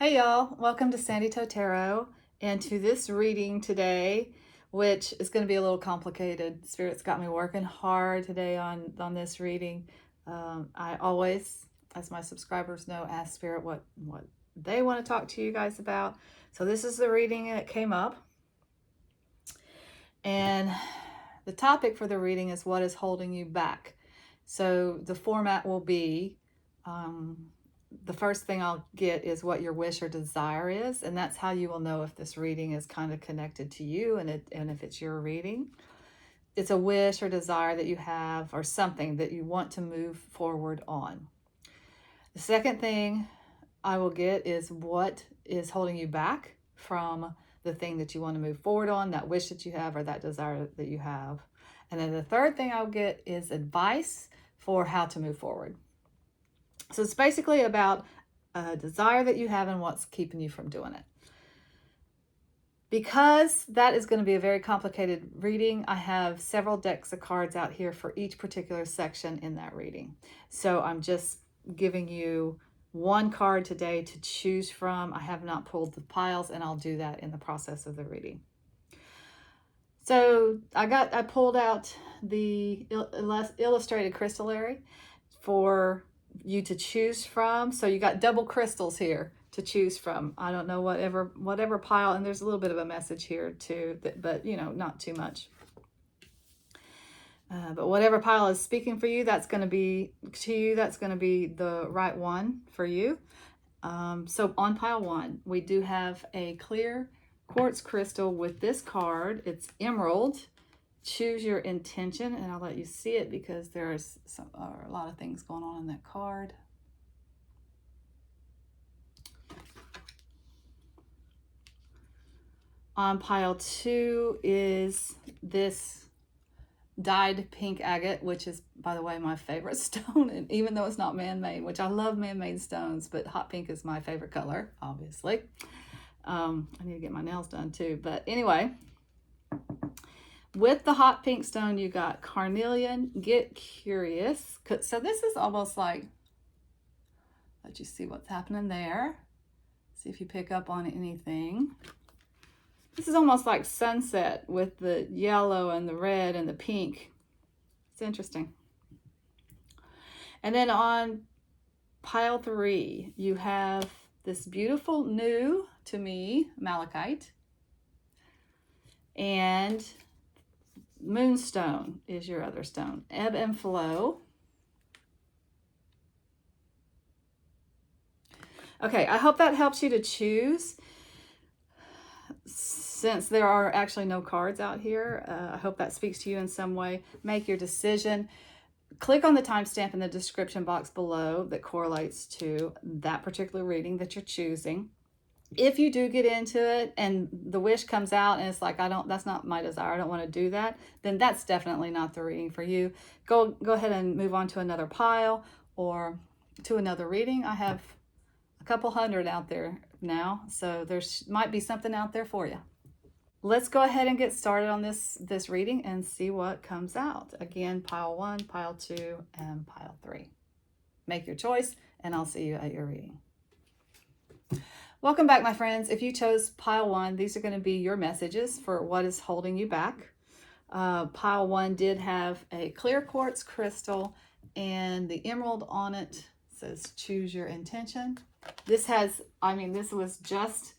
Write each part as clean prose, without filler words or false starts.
Hey y'all, welcome to Sandy Toe Tarot and to this reading today, which is going to be a little complicated. Spirit's got me working hard today on this reading. I always, as my subscribers know, ask Spirit what they want to talk to you guys about. So this is the reading that came up. And the topic for the reading is what is holding you back. So the format will be the first thing I'll get is what your wish or desire is, and that's how you will know if this reading is kind of connected to you and if it's your reading. It's a wish or desire that you have or something that you want to move forward on. The second thing I will get is what is holding you back from the thing that you want to move forward on, that wish that you have or that desire that you have. And then the third thing I'll get is advice for how to move forward. So it's basically about a desire that you have and what's keeping you from doing it. Because that is going to be a very complicated reading, I have several decks of cards out here for each particular section in that reading. So I'm just giving you one card today to choose from. I have not pulled the piles, and I'll do that in the process of the reading. So I pulled out the illustrated crystallary for you to choose from. So you got double crystals here to choose from. I don't know, whatever pile, and there's a little bit of a message here too, but you know, not too much. But whatever pile is speaking for you, that's going to be the right one for you. So on pile 1, we do have a clear quartz crystal with this card. It's emerald. Choose your intention, and I'll let you see it because there's a lot of things going on in that card. On pile 2 is this dyed pink agate, which is, by the way, my favorite stone. And even though it's not man-made, which I love man-made stones, but hot pink is my favorite color, obviously. I need to get my nails done too. But anyway, with the hot pink stone, you got Carnelian, get curious. So this is almost like, let you see what's happening there. See if you pick up on anything. This is almost like sunset with the yellow and the red and the pink. It's interesting. And then on pile 3, you have this beautiful new, to me, Malachite. And Moonstone is your other stone. Ebb and flow. Okay, I hope that helps you to choose. Since there are actually no cards out here, I hope that speaks to you in some way. Make your decision. Click on the timestamp in the description box below that correlates to that particular reading that you're choosing. If you do get into it and the wish comes out and it's like, that's not my desire, I don't want to do that, then that's definitely not the reading for you. Go ahead and move on to another pile or to another reading. I have a couple hundred out there now, so there might be something out there for you. Let's go ahead and get started on this reading and see what comes out. Again, pile 1, pile 2, and pile 3. Make your choice, and I'll see you at your reading. Welcome back, my friends. If you chose pile 1, these are going to be your messages for what is holding you back. Pile 1 did have a clear quartz crystal, and the emerald on it says choose your intention. This was just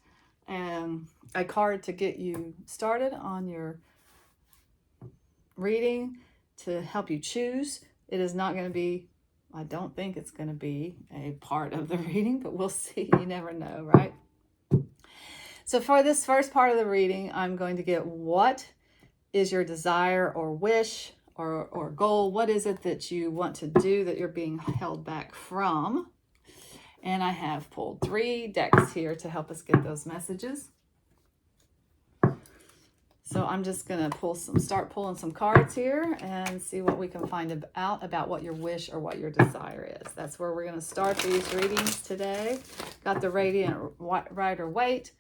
a card to get you started on your reading, to help you choose. It is not going to be, I don't think it's going to be a part of the reading, but we'll see. You never know, right? So for this first part of the reading, I'm going to get what is your desire or wish or goal. What is it that you want to do that you're being held back from? And I have pulled 3 decks here to help us get those messages. So I'm just going to start pulling some cards here and see what we can find out about what your wish or what your desire is. That's where we're going to start these readings today. Got the Radiant Rider-Waite,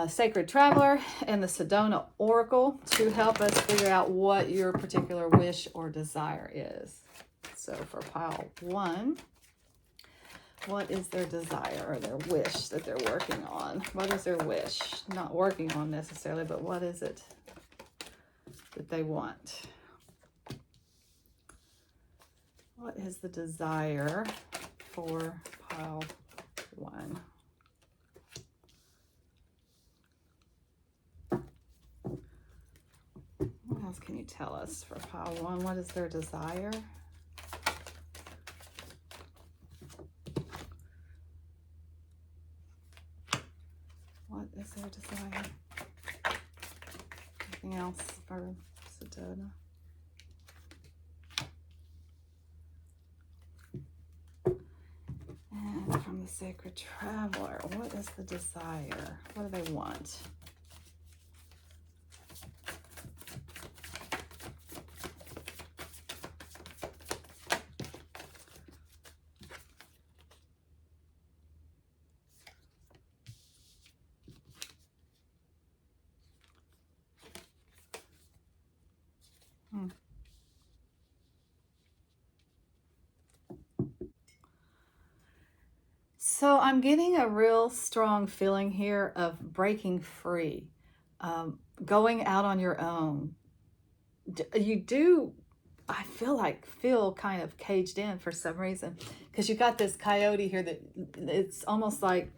Sacred Traveler, and the Sedona Oracle to help us figure out what your particular wish or desire is. So for pile 1, What is their desire or their wish that they're working on? What is their wish? Not working on necessarily, but what is it that they want? What is the desire for pile 1? What else can you tell us for pile 1? What is their desire? What is their desire? Anything else for Sedona? And from the Sacred Traveler, what is the desire? What do they want? So I'm getting a real strong feeling here of breaking free, going out on your own. You do, I feel kind of caged in for some reason, because you got this coyote here that it's almost like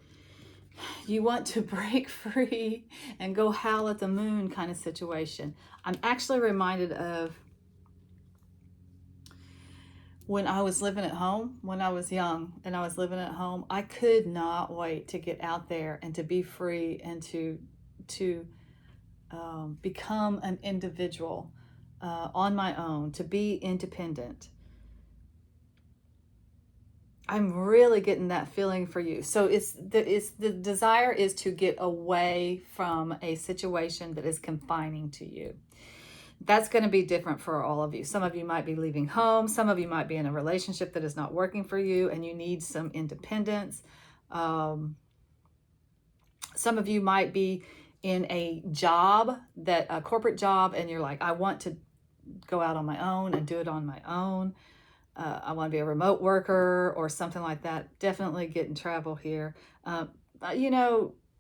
you want to break free and go howl at the moon kind of situation. I'm actually reminded of when I was living at home, when I was young and I was living at home. I could not wait to get out there and to be free and to become an individual on my own, to be independent. I'm really getting that feeling for you. So the desire is to get away from a situation that is confining to you. That's going to be different for all of you. Some of you might be leaving home. Some of you might be in a relationship that is not working for you and you need some independence. Some of you might be in a job, a corporate job, and you're like, I want to go out on my own and do it on my own. I want to be a remote worker or something like that. Definitely get in travel here.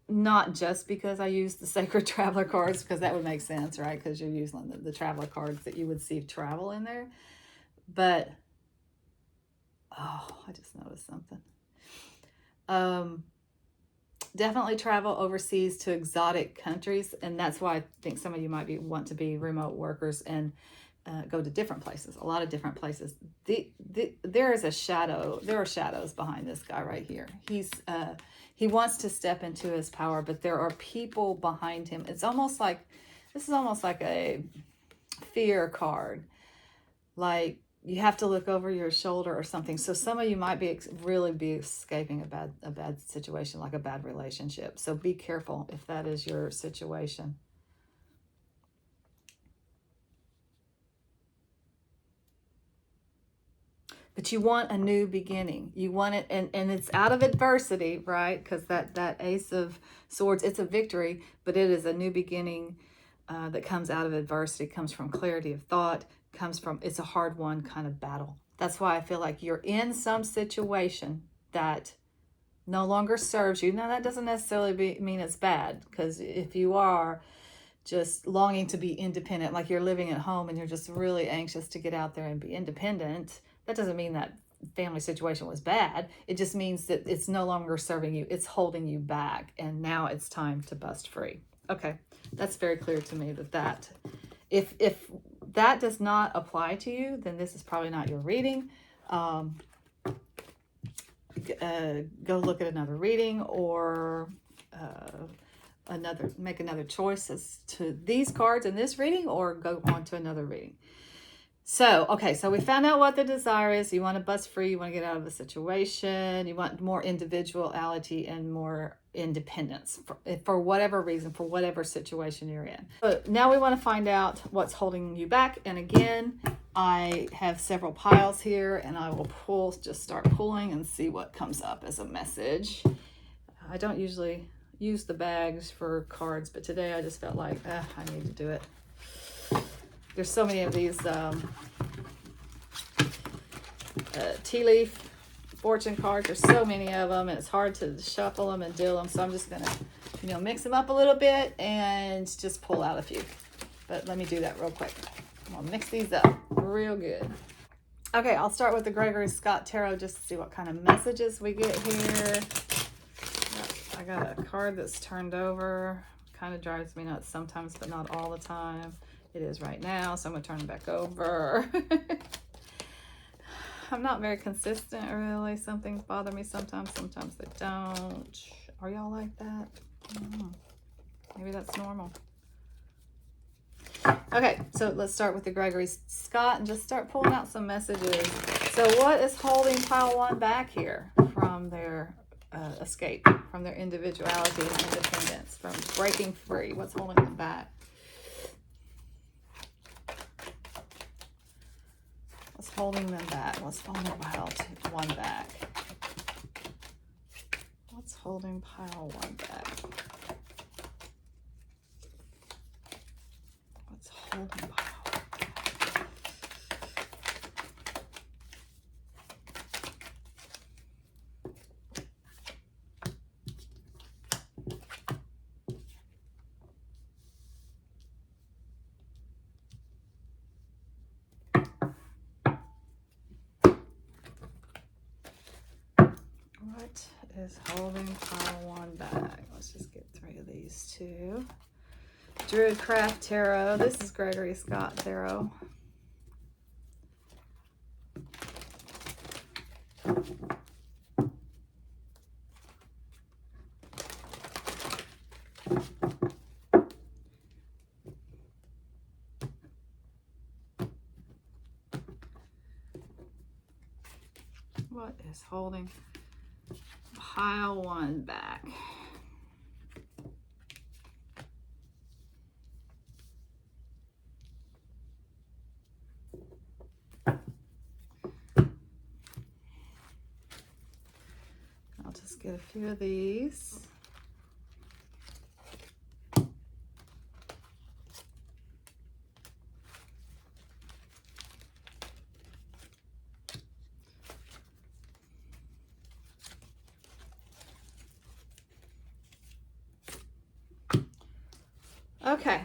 Not just because I use the Sacred Traveler cards, because that would make sense, right? Because you're using the traveler cards that you would see travel in there. But, I just noticed something. Definitely travel overseas to exotic countries. And that's why I think some of you might want to be remote workers and go to different places, a lot of different places. There is a shadow. There are shadows behind this guy right here. He wants to step into his power, but there are people behind him. This is almost like a fear card. Like you have to look over your shoulder or something. So some of you might really be escaping a bad situation, like a bad relationship. So be careful if that is your situation. But you want a new beginning. You want it, and it's out of adversity, right? Because that Ace of Swords, it's a victory, but it is a new beginning that comes out of adversity, comes from clarity of thought, it's a hard-won kind of battle. That's why I feel like you're in some situation that no longer serves you. Now, that doesn't necessarily mean it's bad, because if you are just longing to be independent, like you're living at home and you're just really anxious to get out there and be independent, that doesn't mean that family situation was bad. It just means that it's no longer serving you. It's holding you back. And now it's time to bust free. Okay, that's very clear to me that if that does not apply to you, then this is probably not your reading. Go look at another reading, or make another choice as to these cards in this reading, or go on to another reading. So, okay, so we found out what the desire is. You want to bust free. You want to get out of the situation. You want more individuality and more independence for whatever reason, for whatever situation you're in. But now we want to find out what's holding you back. And again, I have several piles here, and I will just start pulling and see what comes up as a message. I don't usually use the bags for cards, but today I just felt like I need to do it. There's so many of these tea leaf fortune cards. There's so many of them, and it's hard to shuffle them and deal them. So I'm just gonna, mix them up a little bit and just pull out a few. But let me do that real quick. I'm gonna mix these up real good. Okay, I'll start with the Gregory Scott Tarot just to see what kind of messages we get here. I got a card that's turned over. Kind of drives me nuts sometimes, but not all the time. It is right now, so I'm gonna turn it back over. I'm not very consistent, really. Some things bother me sometimes they don't. Are y'all like that? I don't know. Maybe that's normal. Okay, so let's start with the Gregory Scott and just start pulling out some messages. So what is holding pile one back here from their escape, from their individuality and independence, from breaking free? What's holding them back? What's holding them back? What's holding pile one back? What's holding pile one back? What's holding pile one back? What is holding pile one back? Let's just get 3 of these too. Druidcraft Tarot. This is Gregory Scott Tarot. What is holding pile one back? I'll just get a few of these. Okay,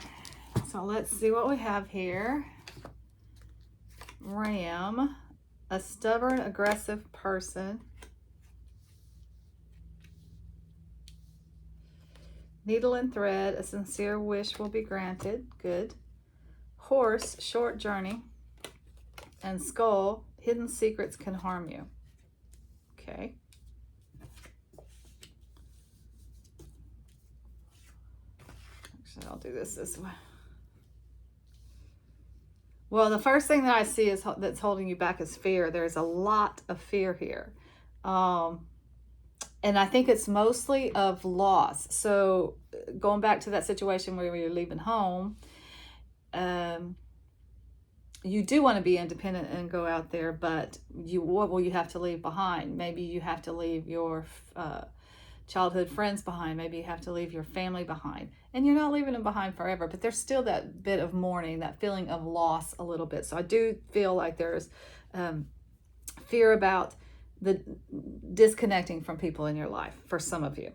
so let's see what we have here. Ram, a stubborn, aggressive person. Needle and thread, a sincere wish will be granted. Good. Horse, short journey. And skull, hidden secrets can harm you. Okay. Actually, I'll do this way. Well, the first thing that I see is that's holding you back is fear. There's a lot of fear here. And I think it's mostly of loss. So going back to that situation where you're leaving home, you do want to be independent and go out there, but what will you have to leave behind? Maybe you have to leave your childhood friends behind. Maybe you have to leave your family behind. And you're not leaving them behind forever, but there's still that bit of mourning, that feeling of loss a little bit. So I do feel like there's fear about the disconnecting from people in your life for some of you.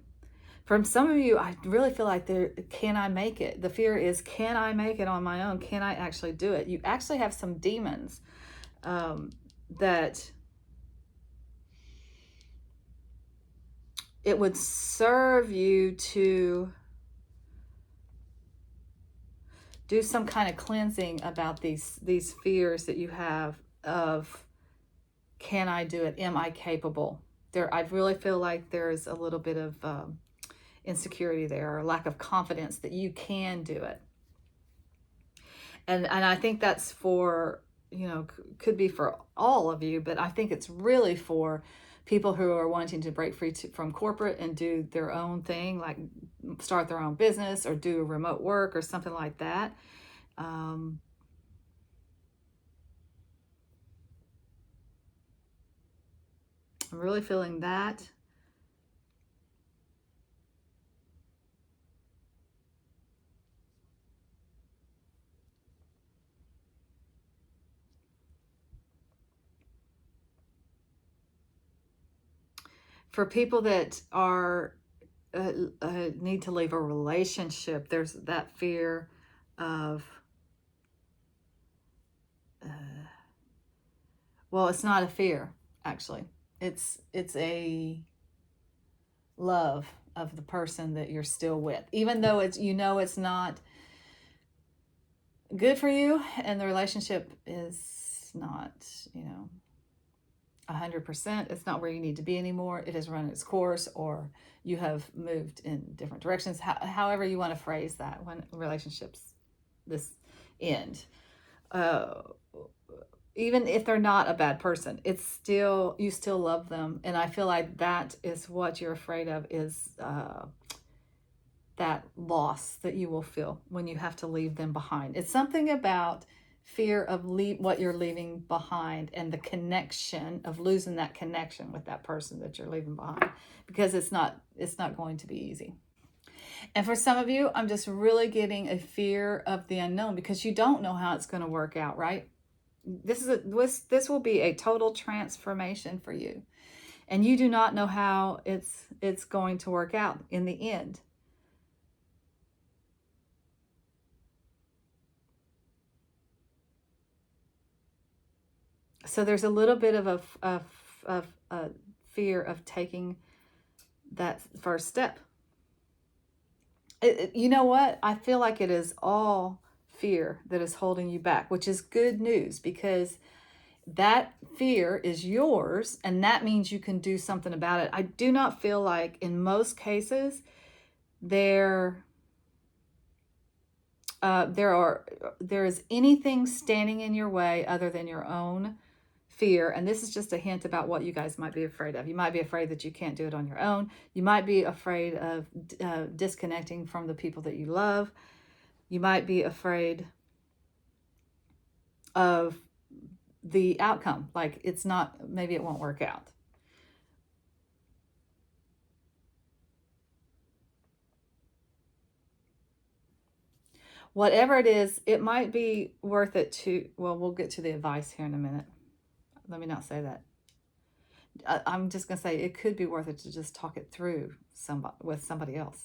For some of you, I really feel like can I make it? The fear is, can I make it on my own? Can I actually do it? You actually have some demons that it would serve you to do some kind of cleansing about these fears that you have of, can I do it? Am I capable? I really feel like there's a little bit of insecurity there, or lack of confidence that you can do it. And I think that's for, could be for all of you, but I think it's really for people who are wanting to break free from corporate and do their own thing, like start their own business or do remote work or something like that. I'm really feeling that. For people that are need to leave a relationship, there's that fear of, well, it's not a fear, actually. It's a love of the person that you're still with, even though it's, you know, it's not good for you and the relationship is not, you know, 100%. It's not where you need to be anymore. It has run its course, or you have moved in different directions. However you want to phrase that, when relationships this end, uh, even if they're not a bad person, it's still, you still love them. And I feel like that is what you're afraid of, is that loss that you will feel when you have to leave them behind. It's something about fear of what you're leaving behind, and the connection of losing that connection with that person that you're leaving behind, because it's not going to be easy. And for some of you, I'm just really getting a fear of the unknown, because you don't know how it's going to work out, right? This will be a total transformation for you, and you do not know how it's going to work out in the end. So there's a little bit of a fear of taking that first step. You know what? I feel like it is all fear that is holding you back, which is good news, because that fear is yours, and that means you can do something about it. I do not feel like in most cases there is anything standing in your way other than your own fear. And this is just a hint about what you guys might be afraid of. You might be afraid that you can't do it on your own. You might be afraid of disconnecting from the people that you love. You might be afraid of the outcome, like it's not, maybe it won't work out. Whatever it is, it might be worth it to, well, we'll get to the advice here in a minute. Let me not say that. I'm just going to say it could be worth it to just talk it through with somebody else.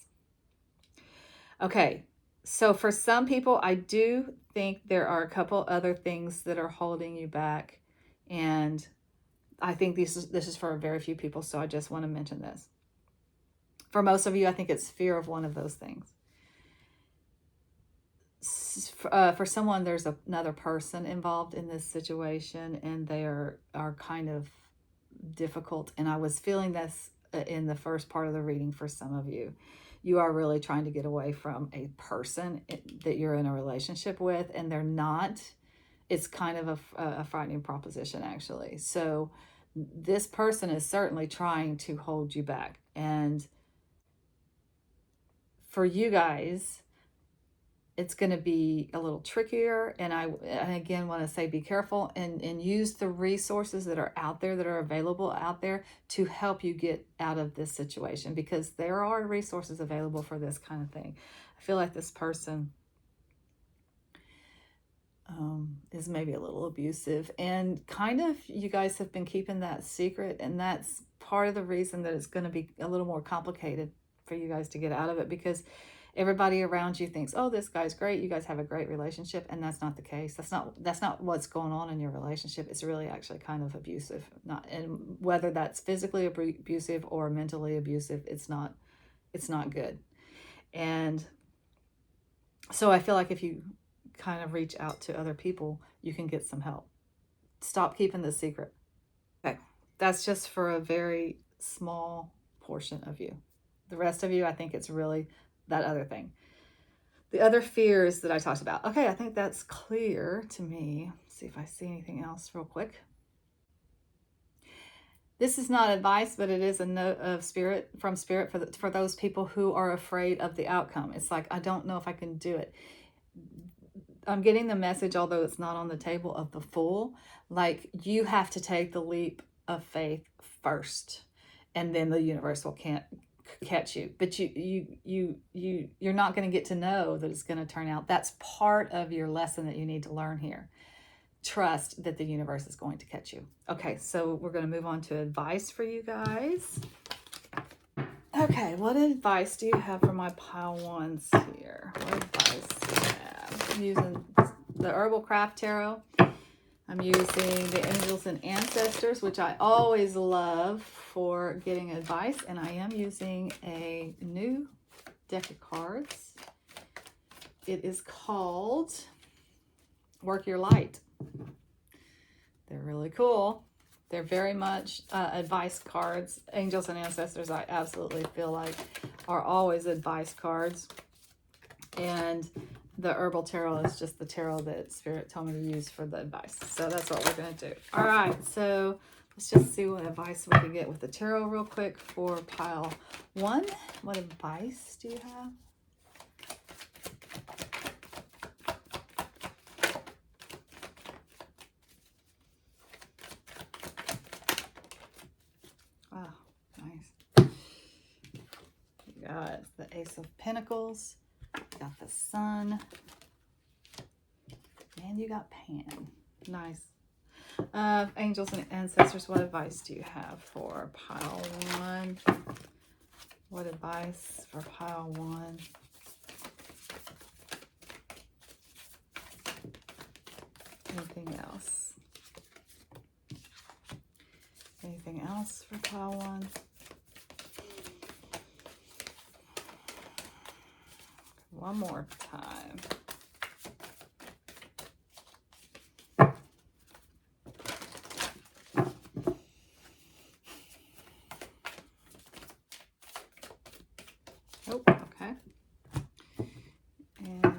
Okay, so for some people, I do think there are a couple other things that are holding you back, and I think this is for very few people, so I just want to mention this. For most of you, I think it's fear of one of those things. For someone, there's another person involved in this situation, and they are kind of difficult. And I was feeling this in the first part of the reading. For some of you, you are really trying to get away from a person that you're in a relationship with, and they're not. It's kind of a frightening proposition, actually. So this person is certainly trying to hold you back. And for you guys, it's going to be a little trickier. And I again want to say, be careful and use the resources that are out there, that are available out there, to help you get out of this situation, because there are resources available for this kind of thing. I feel like this person is maybe a little abusive, and kind of, you guys have been keeping that secret, and that's part of the reason that it's going to be a little more complicated for you guys to get out of it, because everybody around you thinks, oh, this guy's great, you guys have a great relationship, and that's not the case. That's not what's going on in your relationship. It's really actually kind of abusive. And whether that's physically abusive or mentally abusive, it's not good. And so I feel like if you kind of reach out to other people, you can get some help. Stop keeping the secret. Okay, that's just for a very small portion of you. The rest of you, I think it's really that other thing. The other fears that I talked about. Okay, I think that's clear to me. Let's see if I see anything else real quick. This is not advice, but it is a note of spirit, from spirit, for those people who are afraid of the outcome. It's like, I don't know if I can do it. I'm getting the message, although it's not on the table, of the Fool. Like, you have to take the leap of faith first, and then the universe will catch you. But you're not going to get to know that it's going to turn out. That's part of your lesson that you need to learn here. Trust that the universe is going to catch you. Okay, so we're going to move on to advice for you guys. Okay, what advice do you have for my pile ones here? What advice do you have? I'm using the Herbal Craft Tarot. I'm using the Angels and Ancestors, which I always love for getting advice. And I am using a new deck of cards. It is called Work Your Light. They're really cool. They're very much advice cards. Angels and Ancestors, I absolutely feel like, are always advice cards. And the Herbal Tarot is just the tarot that Spirit told me to use for the advice. So that's what we're going to do. All right, so let's just see what advice we can get with the tarot real quick for pile one. What advice do you have? Wow, nice. You got the Ace of Pentacles, you got the Sun, and you got Pan. Nice. Angels and Ancestors, what advice do you have for pile one? What advice for pile one? Anything else? Anything else for pile one? One more time. Oh, okay. And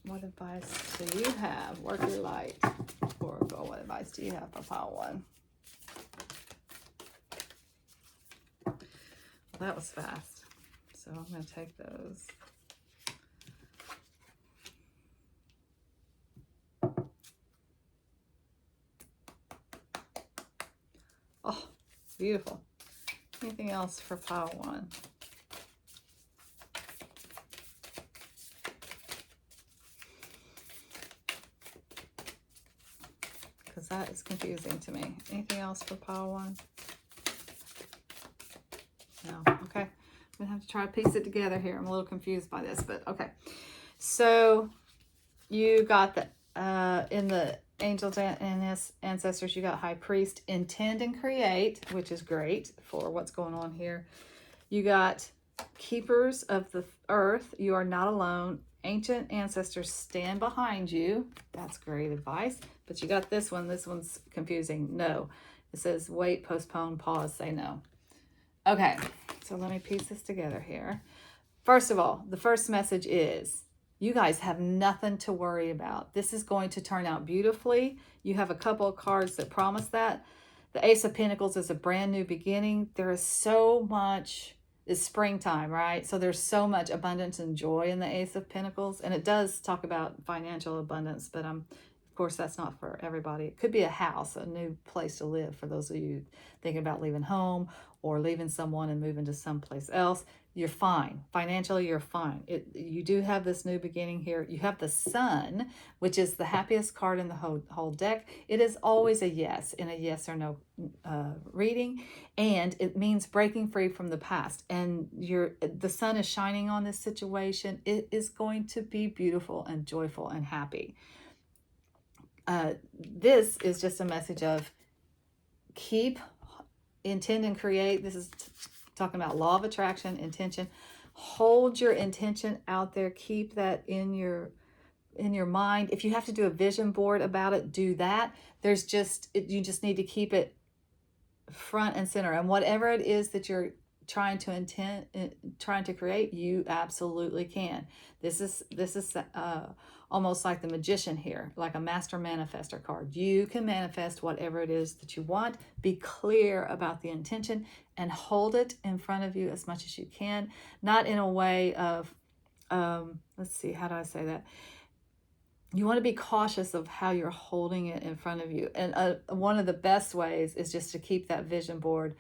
what advice do you have? Work your light. Oracle, what advice do you have for pile one? Well, that was fast. So I'm going to take those. Oh, beautiful. Anything else for pile one? Because that is confusing to me. Anything else for pile one? No. Okay. I'm going to have to try to piece it together here. I'm a little confused by this, but okay. So you got the, in the Angels and Ancestors, you got High Priest, Intend and Create, which is great for what's going on here. You got Keepers of the Earth, You Are Not Alone. Ancient Ancestors stand behind you. That's great advice. But you got this one. This one's confusing. No. It says wait, postpone, pause, say no. Okay, so let me piece this together here. First of all, the first message is you guys have nothing to worry about. This is going to turn out beautifully. You have a couple of cards that promise that. The Ace of Pentacles is a brand new beginning. There is so much, it's springtime, right? So there's so much abundance and joy in the Ace of Pentacles. And it does talk about financial abundance, but of course, that's not for everybody. It could be a house, a new place to live for those of you thinking about leaving home or leaving someone and moving to someplace else. You're fine. Financially, you're fine. You do have this new beginning here. You have the Sun, which is the happiest card in the whole deck. It is always a yes in a yes or no reading, and it means breaking free from the past. And the sun is shining on this situation. It is going to be beautiful and joyful and happy. This is just a message of keep, intend, and create. This is talking about law of attraction, intention. Hold your intention out there. Keep that in your mind. If you have to do a vision board about it, do that. You just need to keep it front and center. And whatever it is that you're trying to create, you absolutely can. This is almost like the magician here, like a master manifestor card. You can manifest whatever it is that you want. Be clear about the intention and hold it in front of you as much as you can. Not in a way of, let's see, how do I say that? You want to be cautious of how you're holding it in front of you. And one of the best ways is just to keep that vision board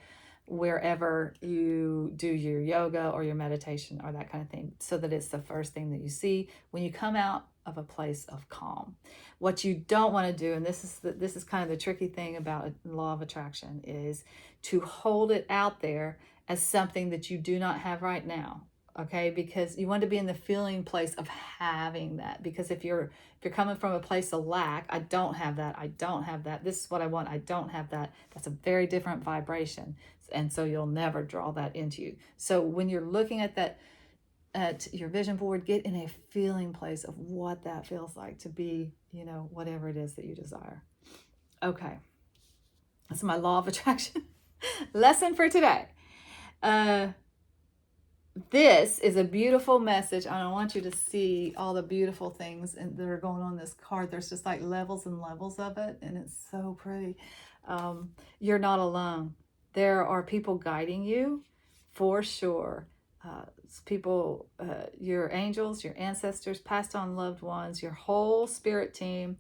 wherever you do your yoga or your meditation or that kind of thing, so that it's the first thing that you see when you come out of a place of calm. What you don't want to do, and this is kind of the tricky thing about law of attraction, is to hold it out there as something that you do not have right now. Okay, because you want to be in the feeling place of having that. Because if you're coming from a place of lack, I don't have that, I don't have that, this is what I want, I don't have that, that's a very different vibration. And so you'll never draw that into you. So when you're looking at that, at your vision board, get in a feeling place of what that feels like to be, you know, whatever it is that you desire. Okay, that's my law of attraction lesson for today. This is a beautiful message. I want you to see all the beautiful things that are going on this card. There's just like levels and levels of it, and it's so pretty. You're not alone. There are people guiding you, for sure. People, your angels, your ancestors, passed on loved ones, your whole spirit team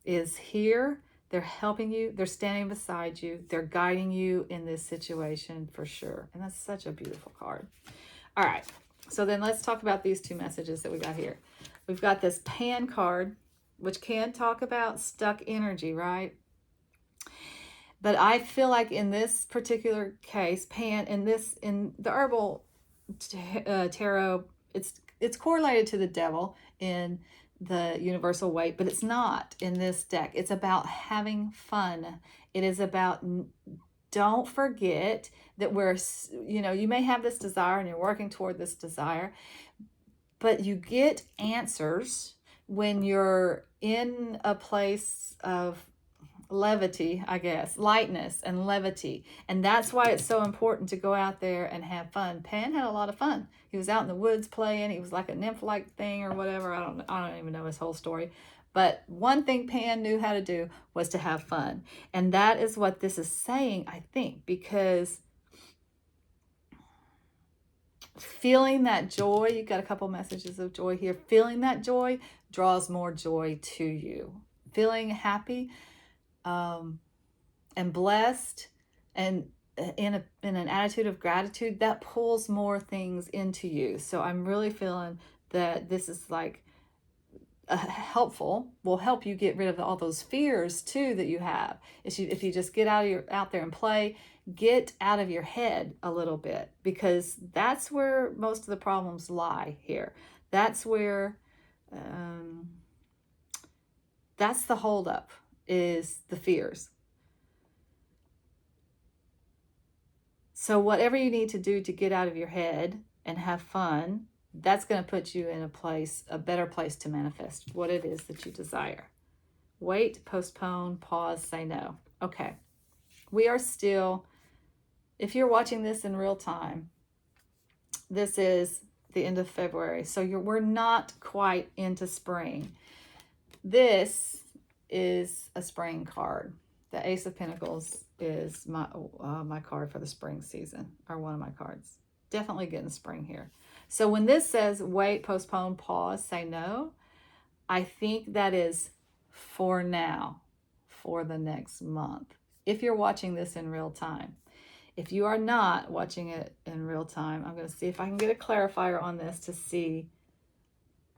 is here. They're helping you. They're standing beside you. They're guiding you in this situation for sure. And that's such a beautiful card. All right. So then let's talk about these two messages that we got here. We've got this Pan card, which can talk about stuck energy, right? But I feel like in this particular case, Pan, in the herbal tarot, it's correlated to the devil in the universal weight, but it's not in this deck. It's about having fun. It is about, don't forget that you may have this desire and you're working toward this desire, but you get answers when you're in a place of levity, I guess, lightness and levity. And that's why it's so important to go out there and have fun. Pan had a lot of fun. He was out in the woods playing. He was like a nymph-like thing or whatever. I don't even know his whole story. But one thing Pan knew how to do was to have fun. And that is what this is saying, I think, because feeling that joy, you've got a couple messages of joy here. Feeling that joy draws more joy to you. Feeling happy, and blessed and in an attitude of gratitude, that pulls more things into you. So I'm really feeling that this is like will help you get rid of all those fears too that you have. If you just get out there and play, get out of your head a little bit, because that's where most of the problems lie here. That's where that's the holdup, is the fears. So whatever you need to do to get out of your head and have fun, that's going to put you in a better place to manifest what it is that you desire. Wait, postpone, pause, say no. Okay. We are still, if you're watching this in real time, this is the end of February. So we're not quite into spring. This is a spring card. The Ace of Pentacles is my card for the spring season, or one of my cards. Definitely getting spring here. So when this says wait, postpone, pause, say no, I think that is for now, for the next month. If you're watching this in real time. If you are not watching it in real time, I'm going to see if I can get a clarifier on this to see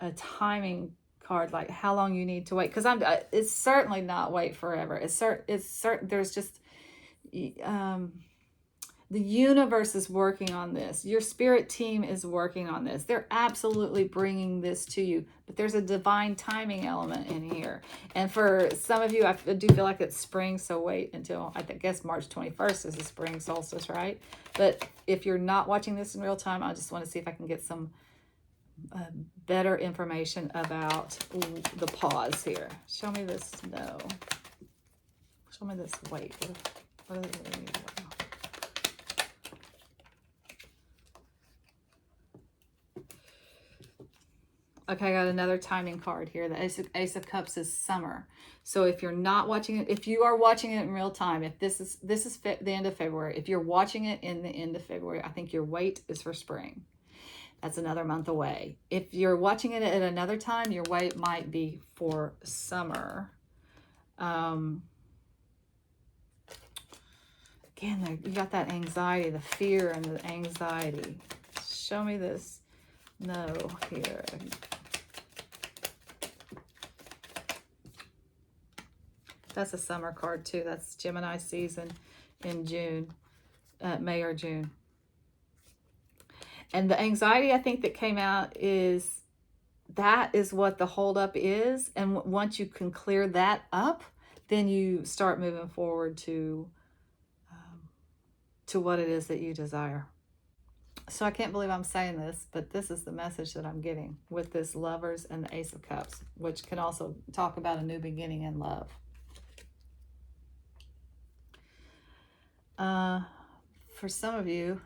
a timing card, like how long you need to wait, because it's certainly not wait forever. It's certain there's just the universe is working on this. Your spirit team is working on this. They're absolutely bringing this to you, but there's a divine timing element in here. And for some of you, I do feel like it's spring, so wait until, I guess March 21st is the spring solstice, right? But if you're not watching this in real time, I just want to see if I can get some better information about the pause here. Show me this no. Show me this wait. What is it? Okay, I got another timing card here. The Ace of Cups is summer. So if you're not watching it, if you are watching it in real time, if this is the end of February, if you're watching it in the end of February, I think your wait is for spring. That's another month away. If you're watching it at another time, your wait might be for summer. Again, you got that anxiety, the fear and the anxiety. Show me this no here. That's a summer card too. That's Gemini season in June, May or June. And the anxiety, I think, that came out is that is what the holdup is. And once you can clear that up, then you start moving forward to what it is that you desire. So I can't believe I'm saying this, but this is the message that I'm getting with this Lovers and the Ace of Cups, which can also talk about a new beginning in love. For some of you,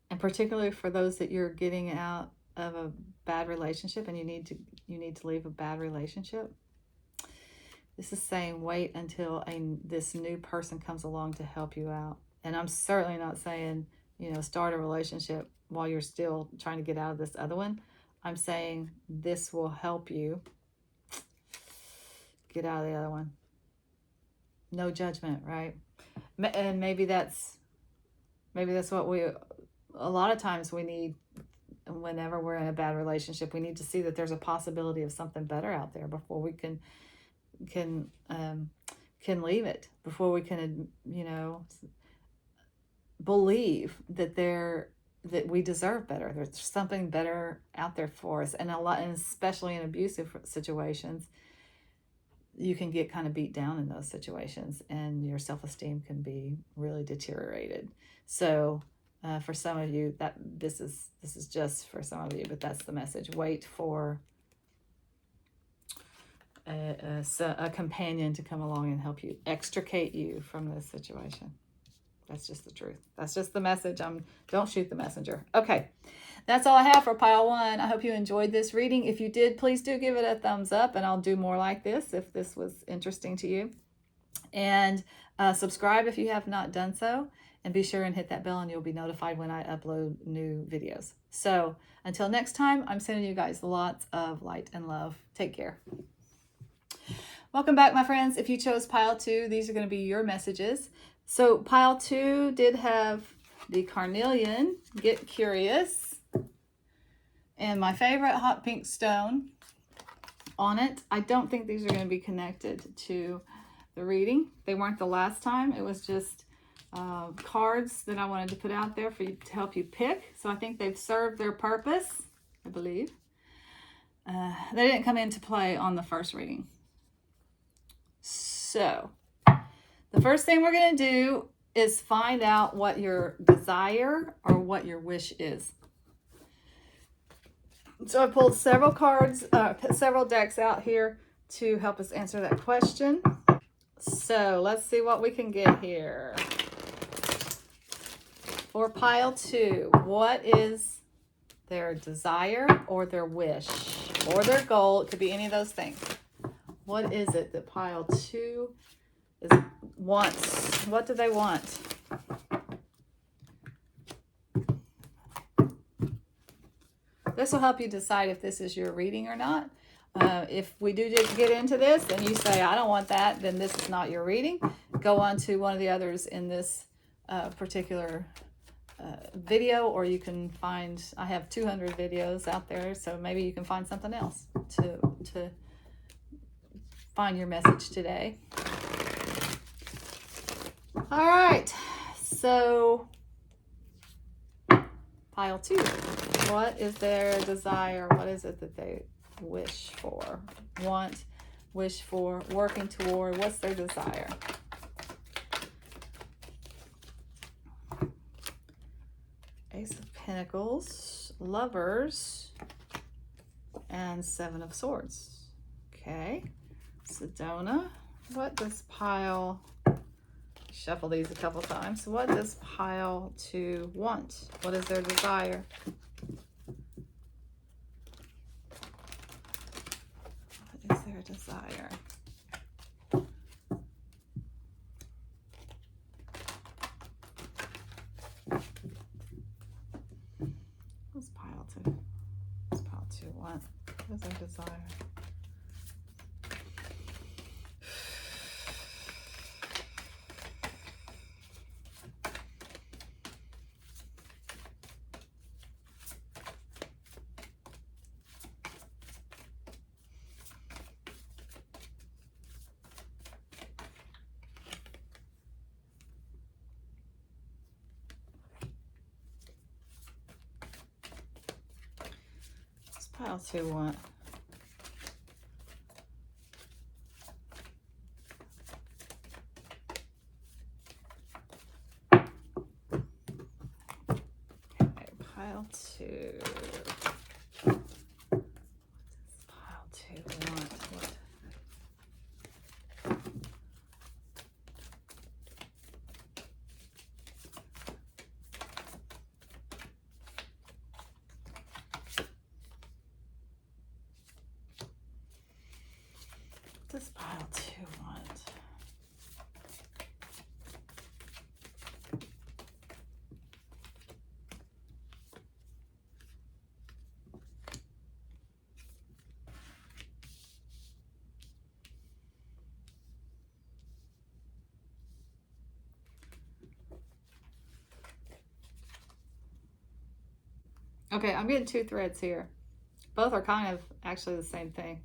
and particularly for those that you're getting out of a bad relationship and you need to leave a bad relationship, this is saying wait until this new person comes along to help you out. And I'm certainly not saying, start a relationship while you're still trying to get out of this other one. I'm saying this will help you get out of the other one. No judgment, right? And maybe that's what a lot of times we need whenever we're in a bad relationship. We need to see that there's a possibility of something better out there before we can leave it, before we can, believe that we deserve better. There's something better out there for us. And especially in abusive situations, you can get kind of beat down in those situations and your self-esteem can be really deteriorated. So for some of you, that this is just for some of you, but that's the message. Wait for a companion to come along and help you extricate you from this situation. That's just the truth. That's just the message. Don't shoot the messenger. Okay, that's all I have for pile 1. I hope you enjoyed this reading. If you did, please do give it a thumbs up, and I'll do more like this if this was interesting to you. And subscribe if you have not done so, and be sure and hit that bell and you'll be notified when I upload new videos. So until next time, I'm sending you guys lots of light and love. Take care. Welcome back, my friends. If you chose pile 2, these are going to be your messages. So pile 2 did have the Carnelian, Get Curious, and my favorite hot pink stone on it. I don't think these are going to be connected to the reading. They weren't the last time. It was just cards that I wanted to put out there for you to help you pick. So I think they've served their purpose, I believe. They didn't come into play on the first reading. So the first thing we're going to do is find out what your desire or what your wish is. So I pulled several cards, several decks out here to help us answer that question. So let's see what we can get here. For pile 2, what is their desire or their wish or their goal? It could be any of those things. What is it that pile 2 wants? What do they want? This will help you decide if this is your reading or not. If we do get into this and you say, I don't want that, then this is not your reading. Go on to one of the others in this particular video, or you can find, I have 200 videos out there, so maybe you can find something else to find your message today. All right, so pile 2, what is their desire? What is it that they wish for, want, wish for, working toward? What's their desire? Ace of Pentacles, Lovers, and 7 of Swords. Okay, Sedona, what does pile, shuffle these a couple times, what does pile 2 want? What is their desire? What is their desire? What's pile 2? What's pile 2 want? What is their desire? Pile 2 want? Okay, pile 2. Pile 2 want? What? What does pile 2 want? Okay, I'm getting 2 threads here. Both are kind of actually the same thing.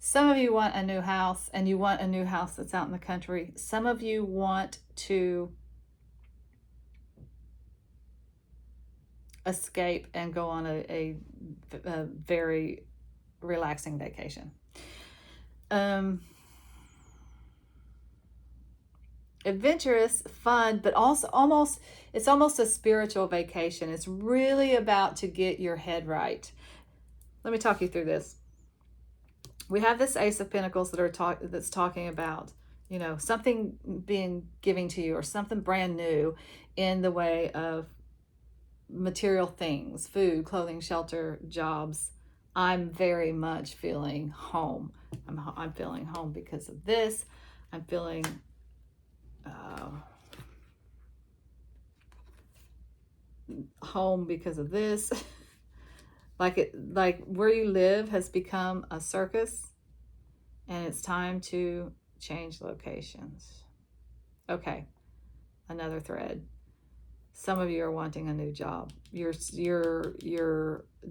Some of you want a new house, and you want a new house that's out in the country. Some of you want to escape and go on a very relaxing vacation. Adventurous, fun, but also it's almost a spiritual vacation. It's really about to get your head right. Let me talk you through this. We have this Ace of Pentacles that's talking about, you know, something being given to you or something brand new in the way of material things, food, clothing, shelter, jobs. I'm very much feeling home. I'm feeling home because of this. I'm feeling home because of this. like where you live has become a circus, and it's time to change locations. Okay, another thread. Some of you are wanting a new job. Your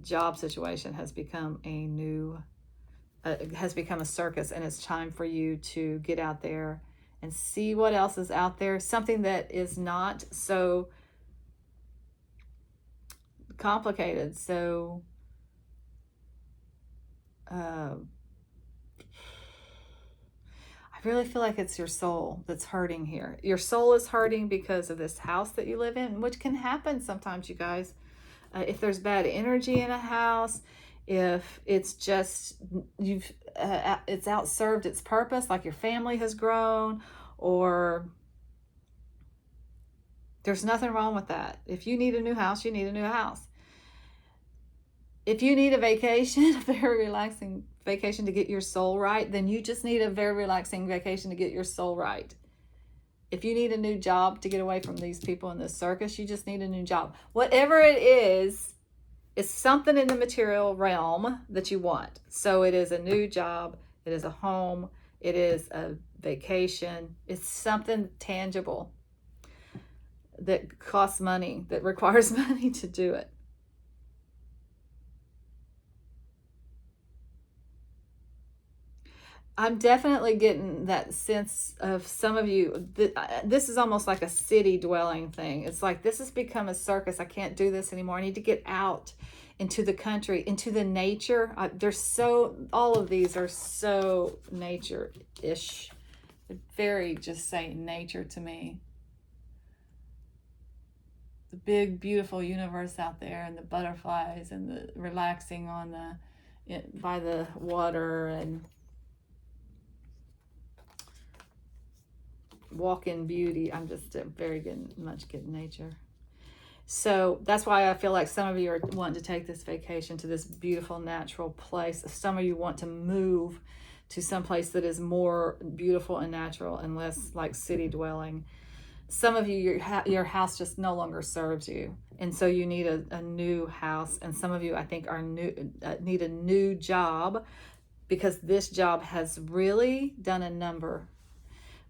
job situation has become has become a circus, and it's time for you to get out there and see what else is out there. Something that is not so complicated. So I really feel like it's your soul that's hurting here. Your soul is hurting because of this house that you live in, which can happen sometimes, you guys. If there's bad energy in a house, if it's just it's outserved its purpose, like your family has grown, or there's nothing wrong with that. If you need a new house, you need a new house. If you need a vacation, a very relaxing vacation to get your soul right, then you just need a very relaxing vacation to get your soul right. If you need a new job to get away from these people in this circus, you just need a new job. Whatever it is, it's something in the material realm that you want. So it is a new job, it is a home, it is a vacation, it's something tangible that costs money, that requires money to do it. I'm definitely getting that sense of some of you. This is almost like a city dwelling thing. It's like, this has become a circus. I can't do this anymore. I need to get out into the country, into the nature. All of these are so nature-ish. Very just saying nature to me. The big, beautiful universe out there, and the butterflies, and the relaxing by the water, and walk in beauty. I'm just very much good in nature. So that's why I feel like some of you are wanting to take this vacation to this beautiful natural place. Some of you want to move to some place that is more beautiful and natural and less like city dwelling. Some of you, your house just no longer serves you, and so you need a new house. And some of you, I think, need a new job, because this job has really done a number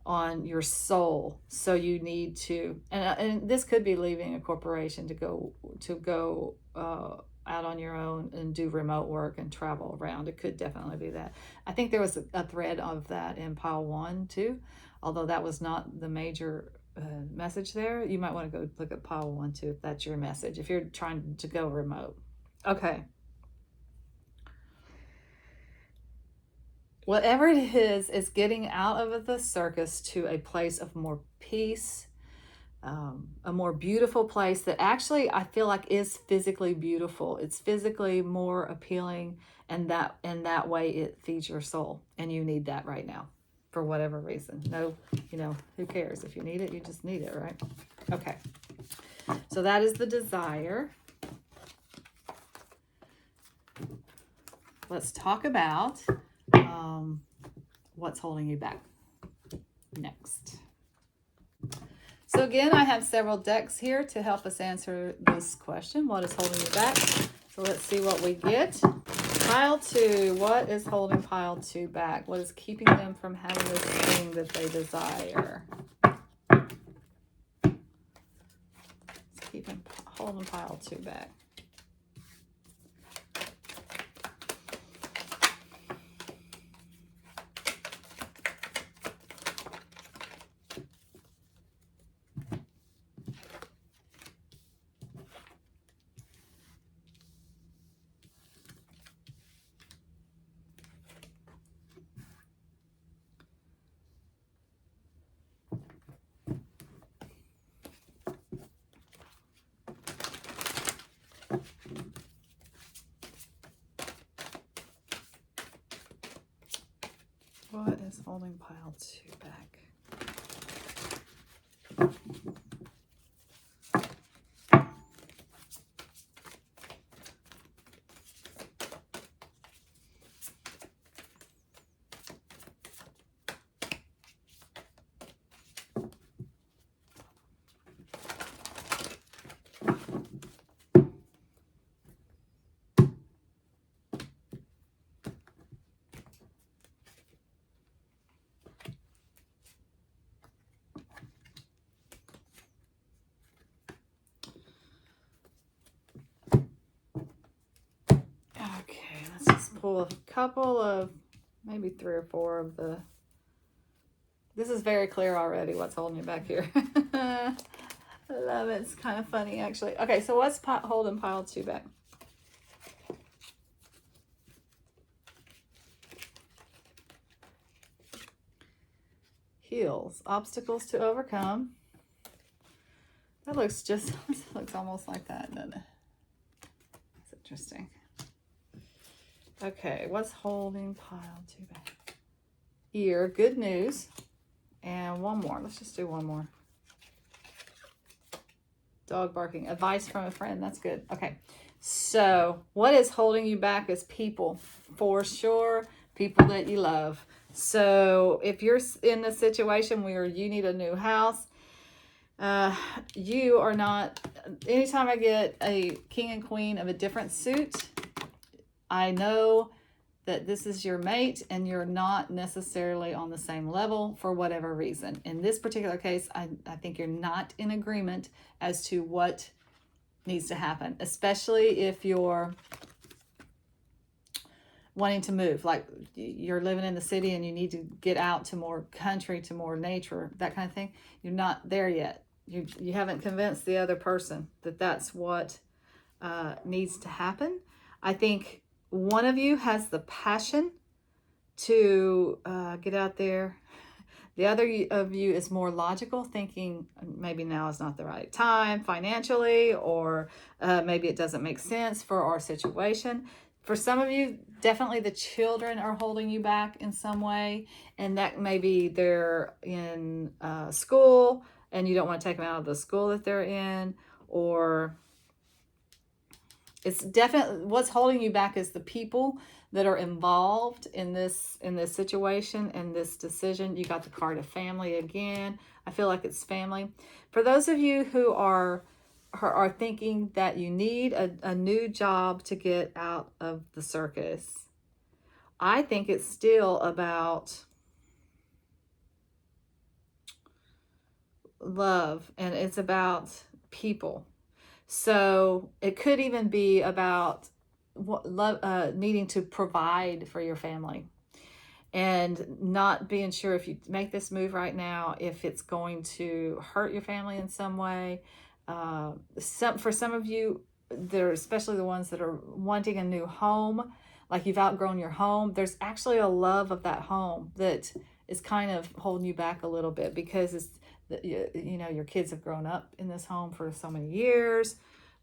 on your soul. So you need to, and this could be leaving a corporation to go out on your own and do remote work and travel around. It could definitely be that. I think there was a thread of that in pile 1 too, although that was not the major message there. You might want to go look at pile 1 too, if that's your message, if you're trying to go remote. Okay, Whatever it is getting out of the circus to a place of more peace, a more beautiful place that actually I feel like is physically beautiful. It's physically more appealing, and that way it feeds your soul, and you need that right now for whatever reason. No, who cares? If you need it, you just need it, right? Okay. So that is the desire. Let's talk about what's holding you back next. So again, I have several decks here to help us answer this question. What is holding you back? So let's see what we get. Pile 2. What is holding pile 2 back? What is keeping them from having this thing that they desire? It's holding pile 2 back. What is holding pile 2 back? Okay, let's just pull a couple of, maybe 3 or 4 of the, this is very clear already what's holding you back here. I love it. It's kind of funny, actually. Okay, so what's holding pile 2 back? Heels, obstacles to overcome. That looks looks almost like that, doesn't it? That's interesting. Okay, what's holding pile 2 back? Ear, good news. And one more. Let's just do one more. Dog barking. Advice from a friend. That's good. Okay. So what is holding you back is people. For sure. People that you love. So if you're in a situation where you need a new house, you are not, anytime I get a king and queen of a different suit, I know that this is your mate and you're not necessarily on the same level for whatever reason. In this particular case, I think you're not in agreement as to what needs to happen, especially if you're wanting to move, like you're living in the city and you need to get out to more country, to more nature, that kind of thing. You're not there yet. You haven't convinced the other person that that's what needs to happen. I think one of you has the passion to get out there. The other of you is more logical, thinking maybe now is not the right time financially, or maybe it doesn't make sense for our situation. For some of you, definitely the children are holding you back in some way, and that maybe they're in school and you don't want to take them out of the school that they're in, or it's definitely what's holding you back is the people that are involved in this situation and this decision. You got the card of family again. I feel like it's family. For those of you who are thinking that you need a new job to get out of the circus, I think it's still about love, and it's about people. So it could even be about needing to provide for your family and not being sure if you make this move right now, if it's going to hurt your family in some way. For some of you, especially the ones that are wanting a new home, like you've outgrown your home. There's actually a love of that home that is kind of holding you back a little bit, because it's, you know, your kids have grown up in this home for so many years.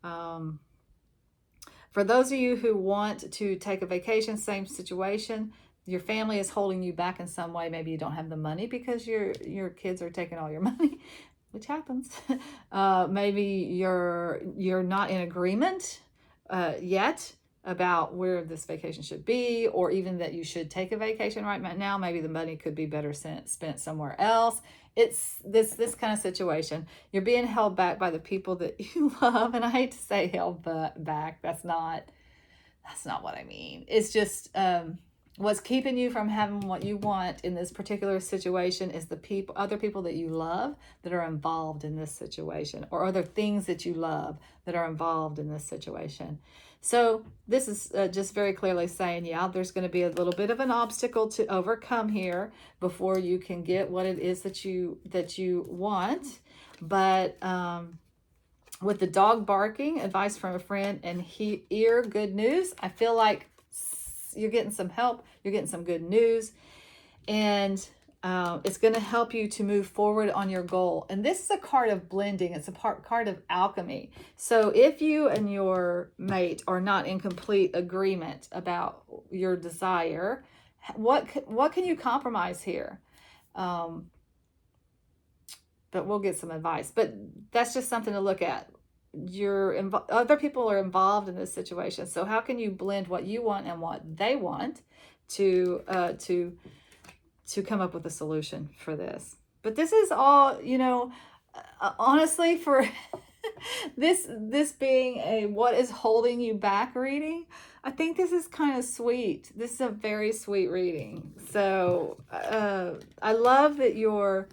For those of you who want to take a vacation, same situation. Your family is holding you back in some way. Maybe you don't have the money because your kids are taking all your money, which happens. Maybe you're not in agreement yet about where this vacation should be, or even that you should take a vacation right now. Maybe the money could be better spent somewhere else. It's this kind of situation. You're being held back by the people that you love, and I hate to say held back. That's not what I mean. It's just what's keeping you from having what you want in this particular situation is the other people that you love that are involved in this situation, or other things that you love that are involved in this situation. So this is just very clearly saying, yeah, there's going to be a little bit of an obstacle to overcome here before you can get what it is that you want. But with the dog barking, advice from a friend, and ear, good news, I feel like you're getting some help, you're getting some good news, and it's going to help you to move forward on your goal. And this is a card of blending. It's a card of alchemy. So if you and your mate are not in complete agreement about your desire, what can you compromise here? But we'll get some advice. But that's just something to look at. Other people are involved in this situation. So how can you blend what you want and what they want to come up with a solution for this? But this is all, you know, honestly, for this being a what is holding you back reading, I think this is kind of sweet. This is a very sweet reading. So I love that your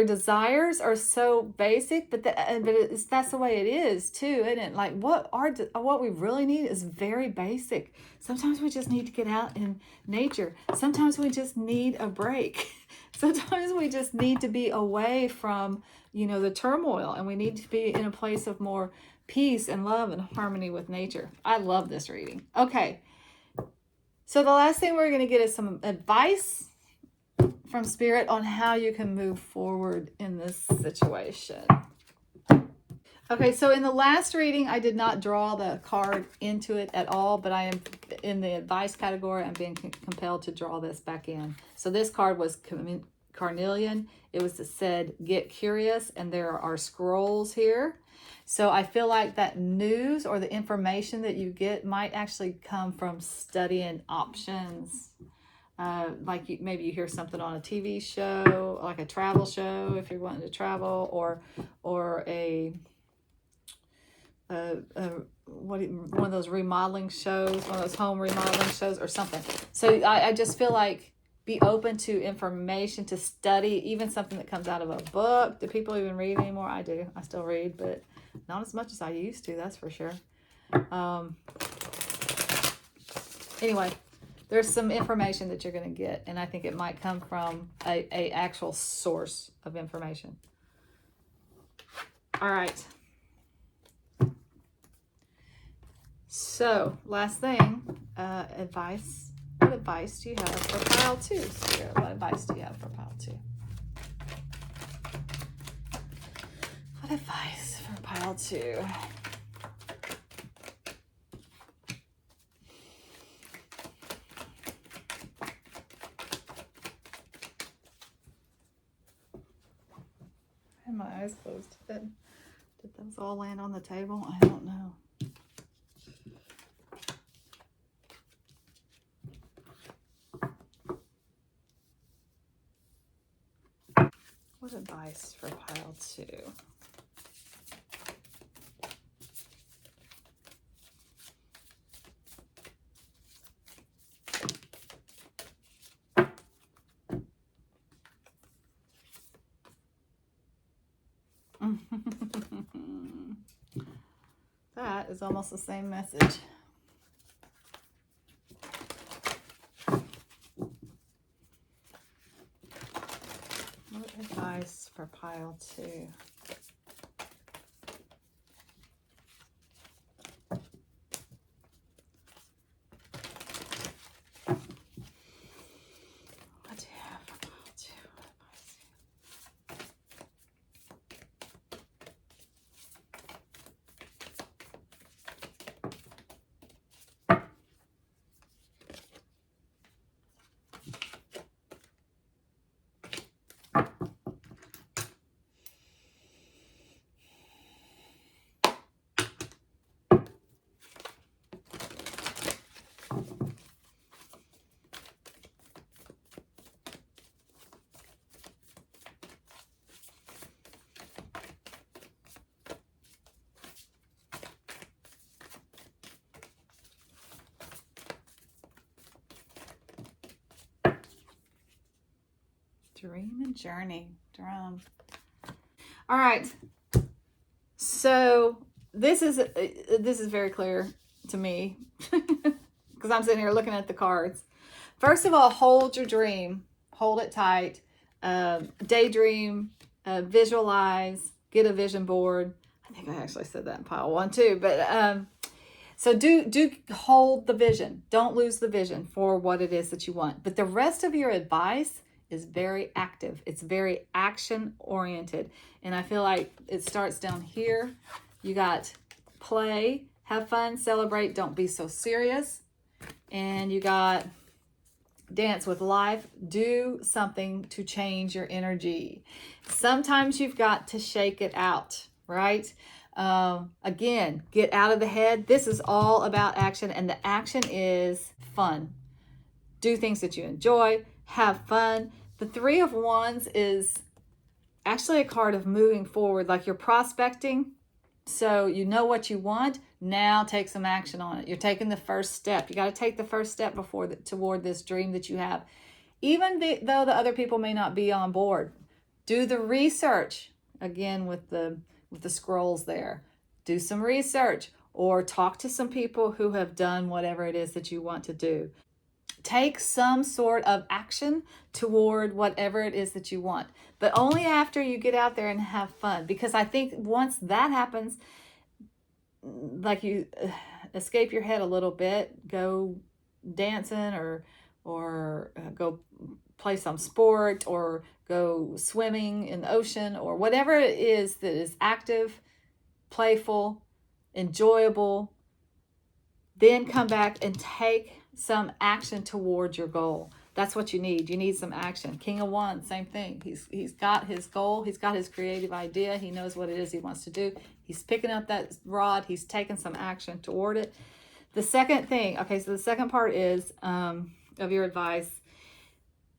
desires are so basic, but that's the way it is too, isn't it? Like what we really need is very basic. Sometimes we just need to get out in nature. Sometimes we just need a break. Sometimes we just need to be away from, you know, the turmoil, and we need to be in a place of more peace and love and harmony with nature. I love this reading. Okay, so the last thing we're going to get is some advice from Spirit on how you can move forward in this situation. Okay, so in the last reading, I did not draw the card into it at all, but I am in the advice category. I'm being compelled to draw this back in. So this card was Carnelian. It was said, get curious, and there are scrolls here. So I feel like that news or the information that you get might actually come from studying options. Like maybe you hear something on a TV show, like a travel show, if you're wanting to travel, or one of those remodeling shows, one of those home remodeling shows or something. So I just feel like be open to information, to study, even something that comes out of a book. Do people even read anymore? I do. I still read, but not as much as I used to, that's for sure. Anyway, there's some information that you're going to get, and I think it might come from a actual source of information. All right. So, last thing, advice. What advice do you have for pile 2? Spirit, what advice do you have for pile 2? What advice for pile 2? I had my eyes closed. Did those all land on the table? I don't know. What advice for pile 2? That is almost the same message. What advice for pile 2? Dream and journey. Drum. All right. So this is very clear to me because I'm sitting here looking at the cards. First of all, hold your dream. Hold it tight. Daydream. Visualize. Get a vision board. I think I actually said that in pile 1 too. But so do hold the vision. Don't lose the vision for what it is that you want. But the rest of your advice is very active. It's very action oriented. And I feel like it starts down here. You got play, have fun, celebrate, don't be so serious. And you got dance with life, do something to change your energy. Sometimes you've got to shake it out, right? Again, get out of the head. This is all about action, and the action is fun. Do things that you enjoy, have fun. The Three of Wands is actually a card of moving forward, like you're prospecting. So you know what you want. Now take some action on it. You're taking the first step. You got to take the first step toward this dream that you have. Even though the other people may not be on board, do the research. Again, with the scrolls there. Do some research or talk to some people who have done whatever it is that you want to do. Take some sort of action toward whatever it is that you want, but only after you get out there and have fun. Because I think once that happens, like you escape your head a little bit, go dancing or go play some sport or go swimming in the ocean or whatever it is that is active, playful, enjoyable, then come back and take some action towards your goal. That's what you need. You need some action. King of Wands, same thing. He's got his goal. He's got his creative idea. He knows what it is he wants to do. He's picking up that rod. He's taking some action toward it. The second thing, okay, so the second part is of your advice,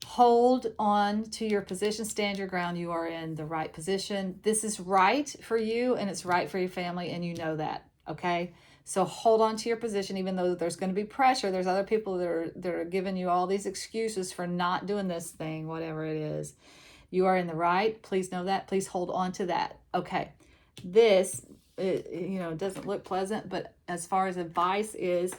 hold on to your position, stand your ground. You are in the right position. This is right for you and it's right for your family, and you know that, okay? So hold on to your position, even though there's going to be pressure. There's other people that are giving you all these excuses for not doing this thing, whatever it is. You are in the right. Please know that. Please hold on to that. Okay. This, doesn't look pleasant, but as far as advice is,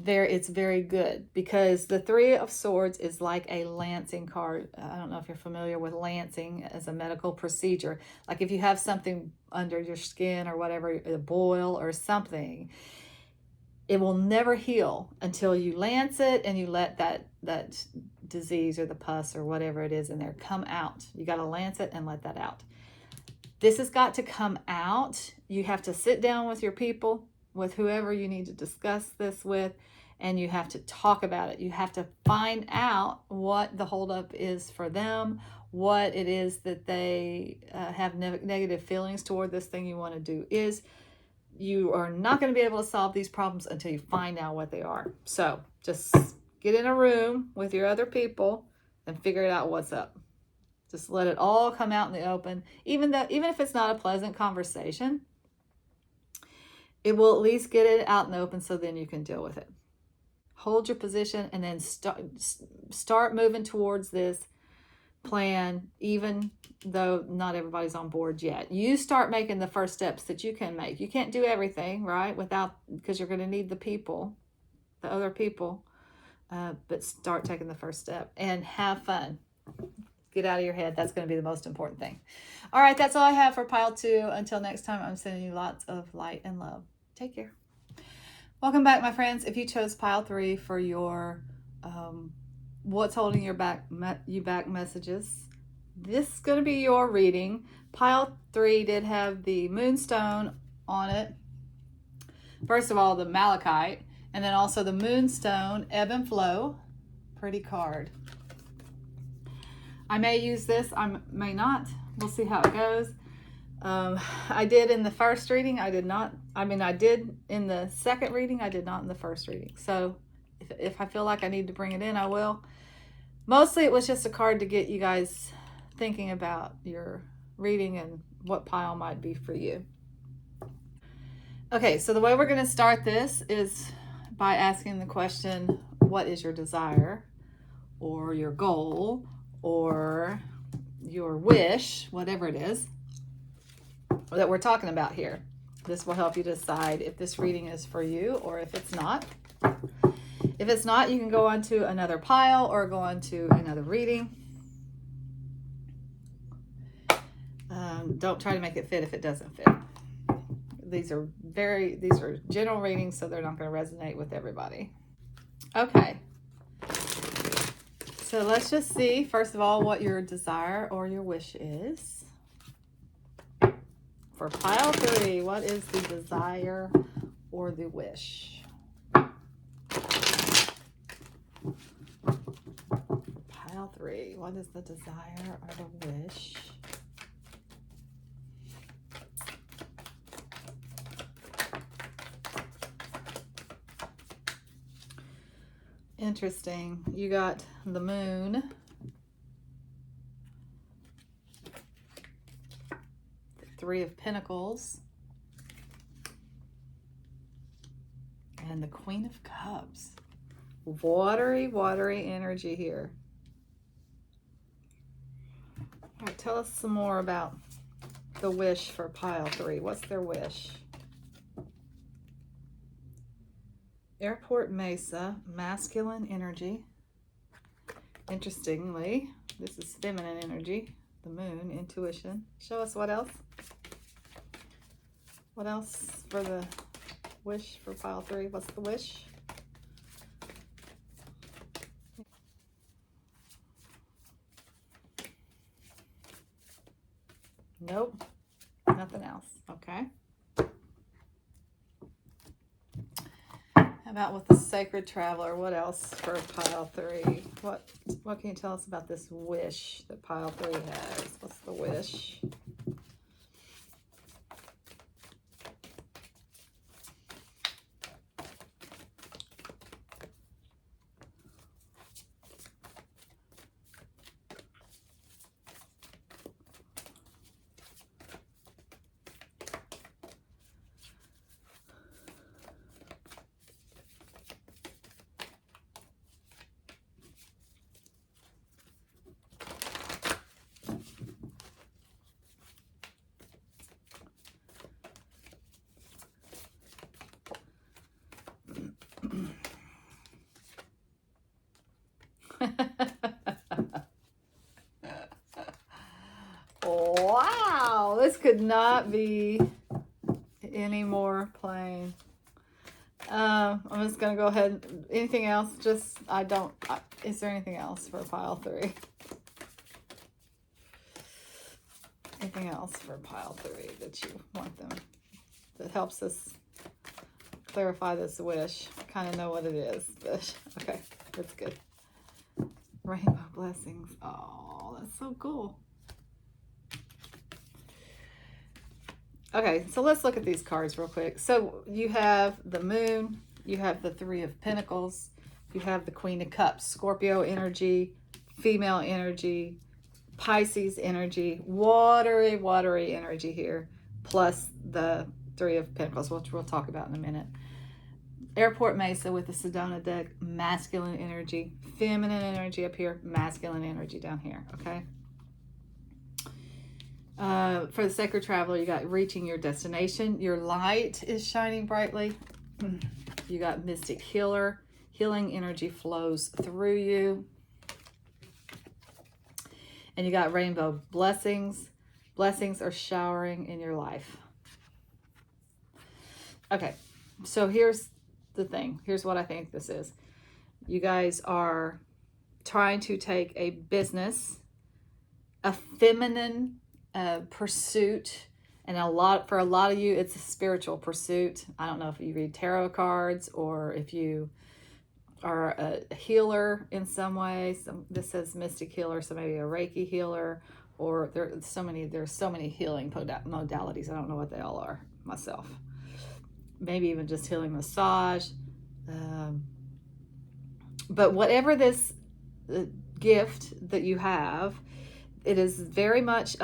it's very good, because the Three of Swords is like a lancing card. I don't know if you're familiar with lancing as a medical procedure. Like if you have something under your skin or whatever, a boil or something, it will never heal until you lance it and you let that disease or the pus or whatever it is in there come out. You got to lance it and let that out. This has got to come out. You have to sit down with your people, with whoever you need to discuss this with, and you have to talk about it. You have to find out what the holdup is for them, what it is that they have negative feelings toward this thing you want to do is. You are not going to be able to solve these problems until you find out what they are. So just get in a room with your other people and figure it out what's up. Just let it all come out in the open. Even if it's not a pleasant conversation, it will at least get it out in the open, so then you can deal with it. Hold your position and then start moving towards this plan, even though not everybody's on board yet. You start making the first steps that you can make. You can't do everything, right? Because you're going to need the other people, but start taking the first step and have fun. Get out of your head. That's going to be the most important thing. All right, that's all I have for pile 2. Until next time, I'm sending you lots of light and love. Take care. Welcome back, my friends. If you chose pile 3 for your what's holding you back messages, this is going to be your reading. Pile 3 did have the Moonstone on it. First of all, the Malachite, and then also the Moonstone, Ebb and Flow. Pretty card. I may use this, I may not. We'll see how it goes. I did in the first reading. I did not. I did in the second reading. I did not in the first reading. So if I feel like I need to bring it in, I will. Mostly it was just a card to get you guys thinking about your reading and what pile might be for you. Okay, so the way we're going to start this is by asking the question, what is your desire or your goal or your wish, whatever it is that we're talking about here. This will help you decide if this reading is for you or if it's not. If it's not, you can go on to another pile or go on to another reading. Don't try to make it fit if it doesn't fit. These are general readings, so they're not going to resonate with everybody. Okay. So let's just see, first of all, what your desire or your wish is. For pile 3, what is the desire or the wish? Pile 3, what is the desire or the wish? Interesting. You got the moon, the 3 of Pentacles, and the Queen of Cups. Watery, watery energy here. All right, tell us some more about the wish for pile 3. What's their wish? Airport Mesa, masculine energy. Interestingly, this is feminine energy. The moon, intuition. Show us what else. What else for the wish for pile 3? What's the wish? Nope. Nothing else. Okay. How about with the Sacred Traveler? What else for pile 3? What can you tell us about this wish that pile 3 has? What's the wish? Wow, this could not be any more plain. I'm just gonna go ahead. Anything else? Is there anything else for pile 3? Anything else for pile 3 that you want them, that helps us clarify this wish? I kind of know what it is, but okay, that's good. Rainbow blessings. Oh, that's so cool. Okay, so let's look at these cards real quick. So you have the moon, you have the 3 of Pentacles, you have the Queen of Cups, Scorpio energy, female energy, Pisces energy, watery, watery energy here, plus the 3 of Pentacles, which we'll talk about in a minute. Airport Mesa with the Sedona deck, masculine energy, feminine energy up here, masculine energy down here, okay? For the Sacred Traveler, you got reaching your destination. Your light is shining brightly. You got Mystic Healer. Healing energy flows through you. And you got Rainbow Blessings. Blessings are showering in your life. Okay, so here's the thing. Here's what I think this is. You guys are trying to take a business, a feminine pursuit, and for a lot of you it's a spiritual pursuit. I don't know if you read tarot cards or if you are a healer in some way. This says mystic healer, so maybe a Reiki healer, or there's so many healing modalities. I don't know what they all are myself. Maybe even just healing massage, but whatever this gift that you have, it is very much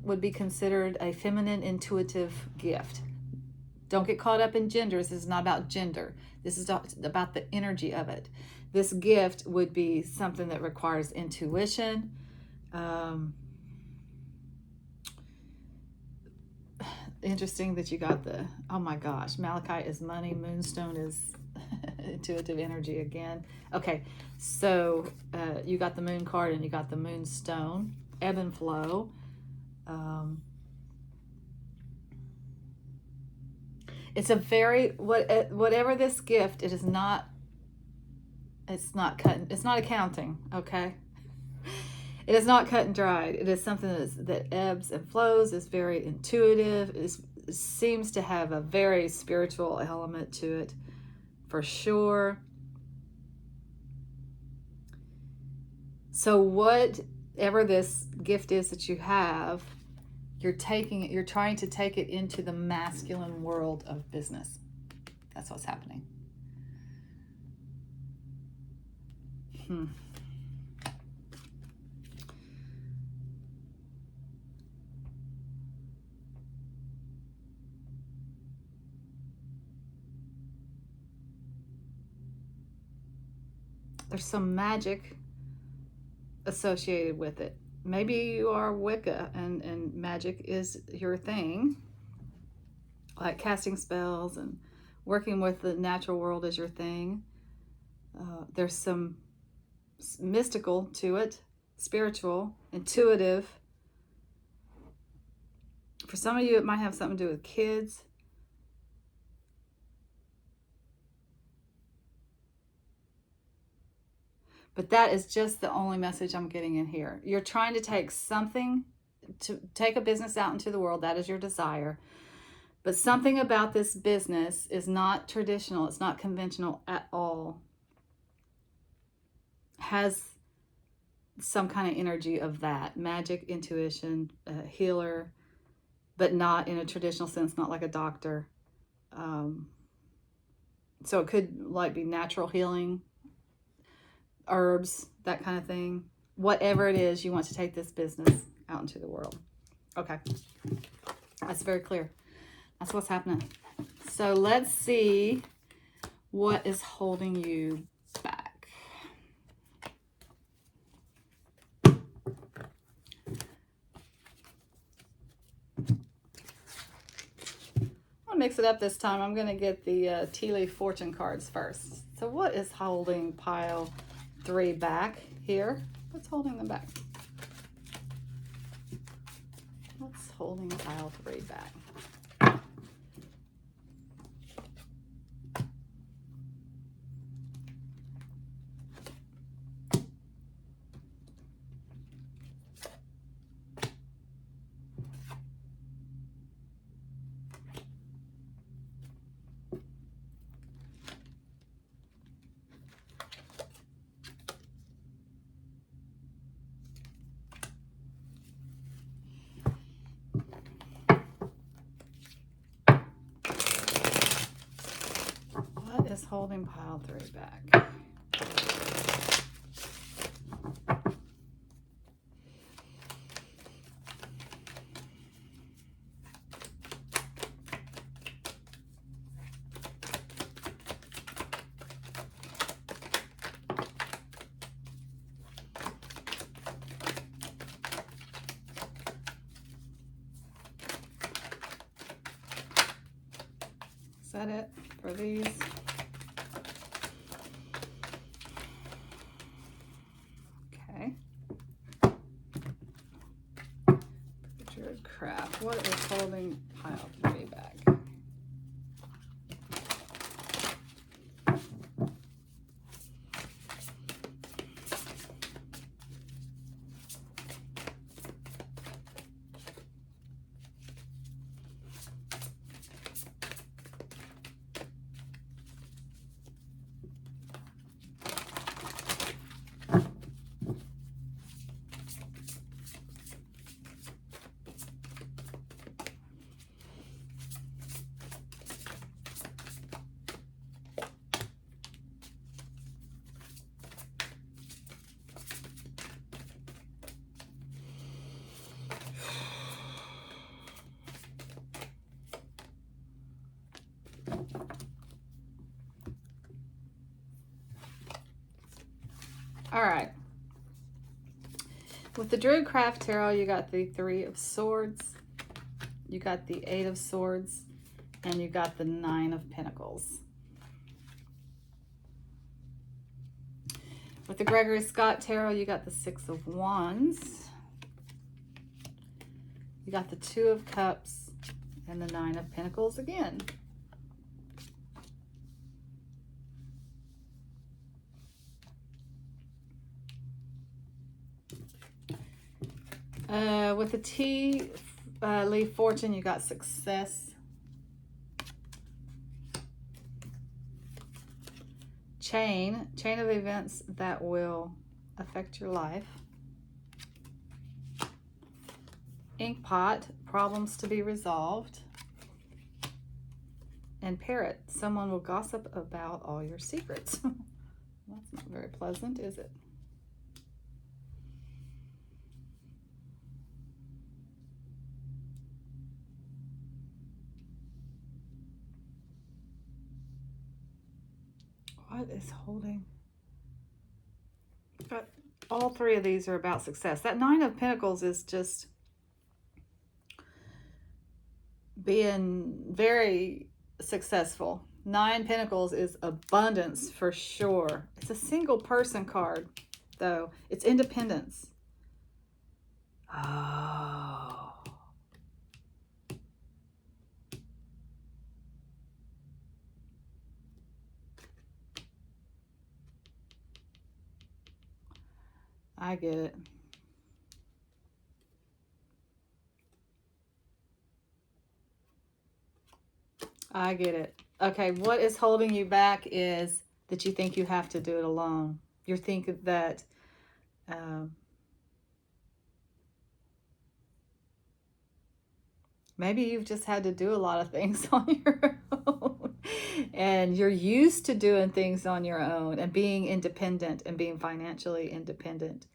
would be considered a feminine intuitive gift. Don't get caught up in genders. This is not about gender. This is about the energy of it. This gift would be something that requires intuition. Interesting that you got the, oh my gosh, Malachite is money, Moonstone is intuitive energy again. Okay, so you got the Moon card and you got the Moonstone, ebb and flow. It's a very, whatever this gift, it is not, it's not accounting, okay? It is not cut and dried. It is something that ebbs and flows, is very intuitive, seems to have a very spiritual element to it, for sure. So whatever this gift is that you have, you're trying to take it into the masculine world of business. That's what's happening. There's some magic associated with it. Maybe you are Wicca and magic is your thing, like casting spells and working with the natural world is your thing. There's some mystical to it, spiritual, intuitive. For some of you, it might have something to do with kids. But that is just the only message I'm getting in here. You're trying to take a business out into the world. That is your desire. But something about this business is not traditional. It's not conventional at all. Has some kind of energy of that. Magic, intuition, healer, but not in a traditional sense, not like a doctor. So it could like be natural healing, herbs, that kind of thing. Whatever it is, you want to take this business out into the world. Okay. That's very clear. That's what's happening. So let's see what is holding you back. I'll mix it up this time. I'm going to get the tea leaf fortune cards first. So what is holding pile 3 back here? What's holding them back? What's holding pile 3 back? Is holding pile 3 back. Is that it for these? Crap, what is holding pile 3 back? All right. With the Druidcraft Tarot, you got the Three of Swords, you got the Eight of Swords, and you got the Nine of Pentacles. With the Gregory Scott Tarot, you got the Six of Wands, you got the Two of Cups, and the Nine of Pentacles again. With the Tea Leaf Fortune, you got Success, Chain of events that will affect your life, Inkpot, problems to be resolved, and Parrot, someone will gossip about all your secrets. That's not very pleasant, is it? What is holding? But all three of these are about success. That Nine of Pentacles is just being very successful. Nine Pentacles is abundance for sure. It's a single person card, though. It's independence. Oh. I get it. I get it. Okay, what is holding you back is that you think you have to do it alone. You're thinking that maybe you've just had to do a lot of things on your own. And you're used to doing things on your own and being independent and being financially independent.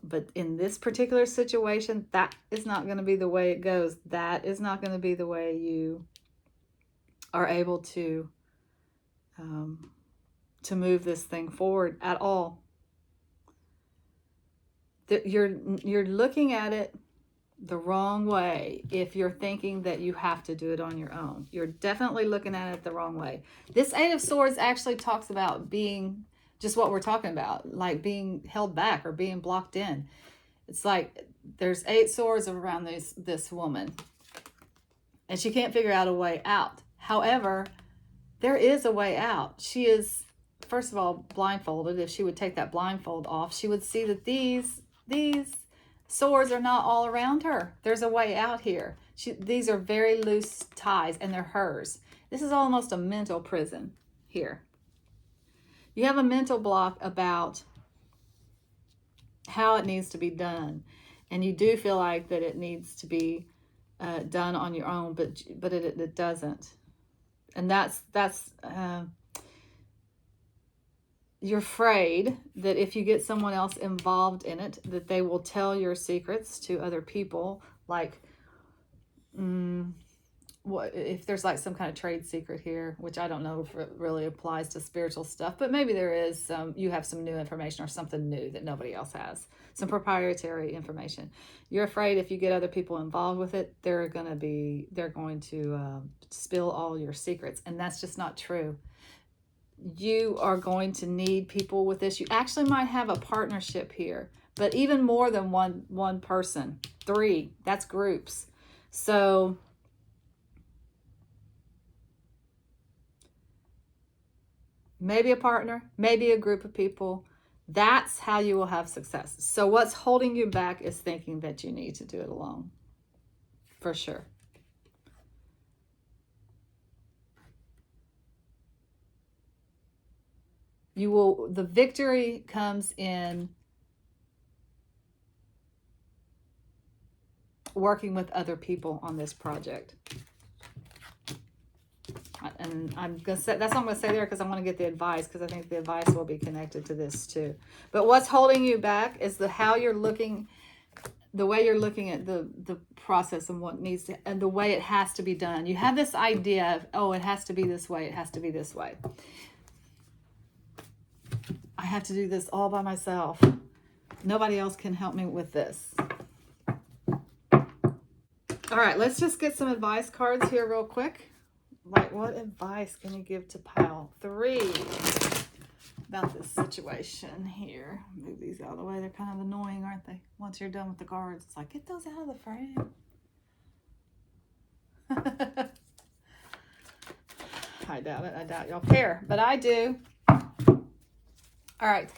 But in this particular situation, that is not going to be the way it goes. That is not going to be the way you are able to move this thing forward at all. You're looking at it the wrong way if you're thinking that you have to do it on your own. You're definitely looking at it the wrong way. This Eight of Swords actually talks about being just what we're talking about, like being held back or being blocked in. It's like there's 8 swords around this woman, and she can't figure out a way out. However, there is a way out. She is, first of all, blindfolded. If she would take that blindfold off, she would see that these swords are not all around her. There's a way out here. These are very loose ties, and they're hers. This is almost a mental prison here. You have a mental block about how it needs to be done, and you do feel like that it needs to be done on your own, but it doesn't. And that's you're afraid that if you get someone else involved in it, that they will tell your secrets to other people, like what if there's like some kind of trade secret here, which I don't know if it really applies to spiritual stuff, but maybe there is some, you have some new information or something new that nobody else has, some proprietary information. You're afraid if you get other people involved with it, they're going to spill all your secrets, and that's just not true. You are going to need people with this. You actually might have a partnership here, but even more than one person. 3, that's groups. So maybe a partner, maybe a group of people. That's how you will have success. So what's holding you back is thinking that you need to do it alone. For sure. The victory comes in working with other people on this project. And I'm gonna say that's what I'm gonna say there, because I want to get the advice, because I think the advice will be connected to this too. But what's holding you back is how you're looking the way you're looking at the process and what needs to, and the way it has to be done. You have this idea of, oh, it has to be this way. It has to be this way. I have to do this all by myself. Nobody else can help me with this. All right, let's just get some advice cards here real quick. Like, what advice can you give to pile 3 about this situation here? Move these out of the way. They're kind of annoying, aren't they? Once you're done with the cards, it's like, get those out of the frame. I doubt it. I doubt y'all care, but I do. All right.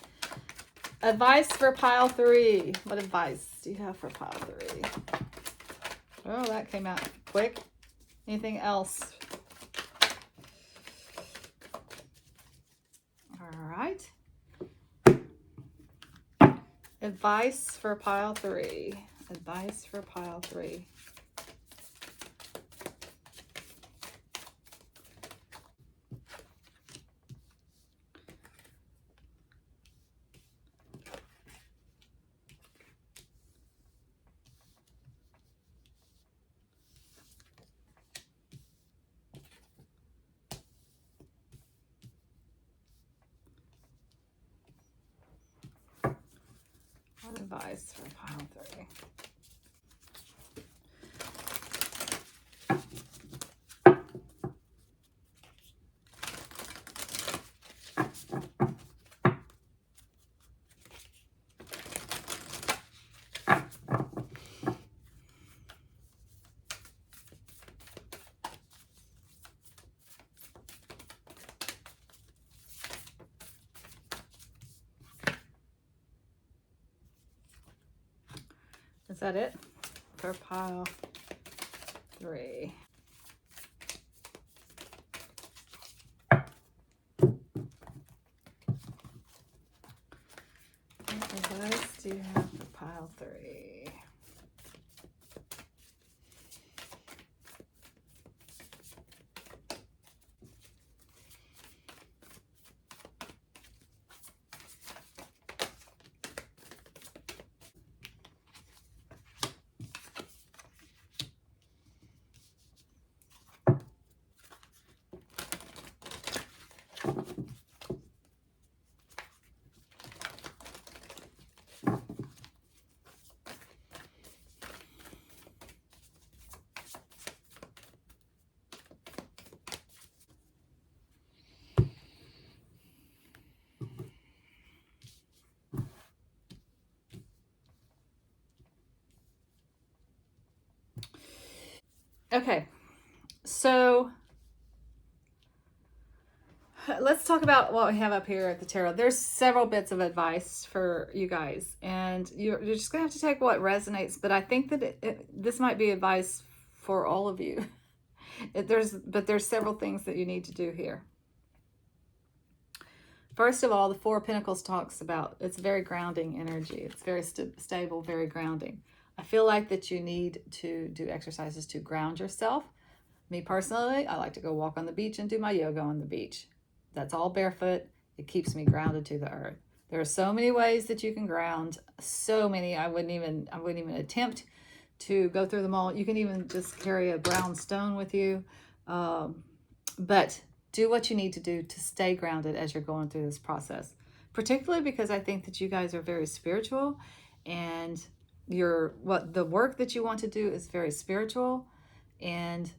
Advice for pile 3. What advice do you have for pile 3? Oh, that came out quick. Anything else? All right. Advice for pile 3. Advice for pile 3. What advice for pile 3? Is that it for pile 3? What advice do you have for pile 3? Okay, so let's talk about what we have up here at the tarot. There's several bits of advice for you guys, and you're just gonna have to take what resonates. But I think that this might be advice for all of you. There's several things that you need to do here. First of all, the Four of Pentacles talks about, it's very grounding energy. It's very stable, very grounding. I feel like that you need to do exercises to ground yourself. Me personally, I like to go walk on the beach and do my yoga on the beach. That's all barefoot. It keeps me grounded to the earth. There are so many ways that you can ground. So many. I wouldn't even attempt to go through them all. You can even just carry a brown stone with you. But do what you need to do to stay grounded as you're going through this process. Particularly because I think that you guys are very spiritual, and the work that you want to do is very spiritual. And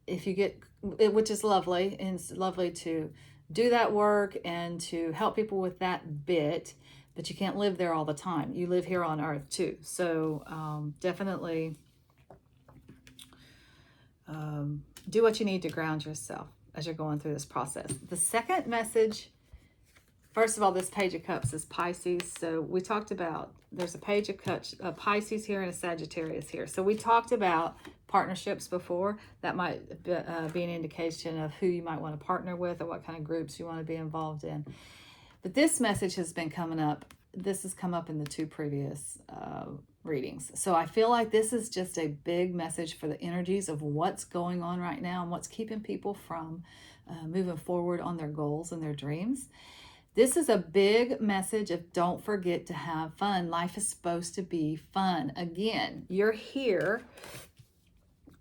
if you get, which is lovely, and it's lovely to do that work and to help people with that bit, but you can't live there all the time. You live here on earth too. So definitely do what you need to ground yourself as you're going through this process. The second message, first of all, this Page of Cups is Pisces. So we talked about, there's a Page of Cups, a Pisces here and a Sagittarius here. So we talked about partnerships before. That might be an indication of who you might want to partner with or what kind of groups you want to be involved in. But this message has been coming up. This has come up in the 2 previous readings. So I feel like this is just a big message for the energies of what's going on right now and what's keeping people from moving forward on their goals and their dreams. This is a big message of don't forget to have fun. Life is supposed to be fun. Again, you're here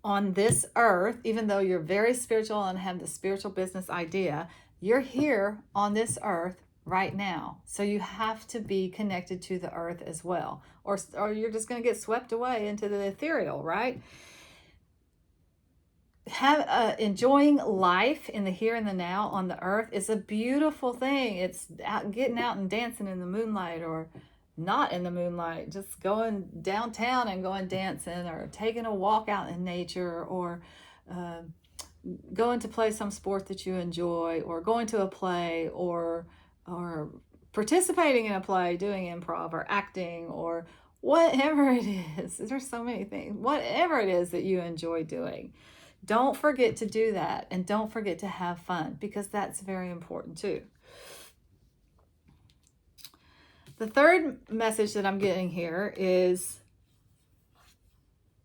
on this earth, even though you're very spiritual and have the spiritual business idea, you're here on this earth right now. So you have to be connected to the earth as well, or you're just going to get swept away into the ethereal, right? Enjoying life in the here and the now on the earth is a beautiful thing. It's getting out and dancing in the moonlight, or not in the moonlight, just going downtown and going dancing, or taking a walk out in nature, or going to play some sport that you enjoy, or going to a play, or participating in a play, doing improv or acting, or whatever it is. There's so many things. Whatever it is that you enjoy doing, don't forget to do that, and don't forget to have fun, because that's very important too. The third message that I'm getting here is,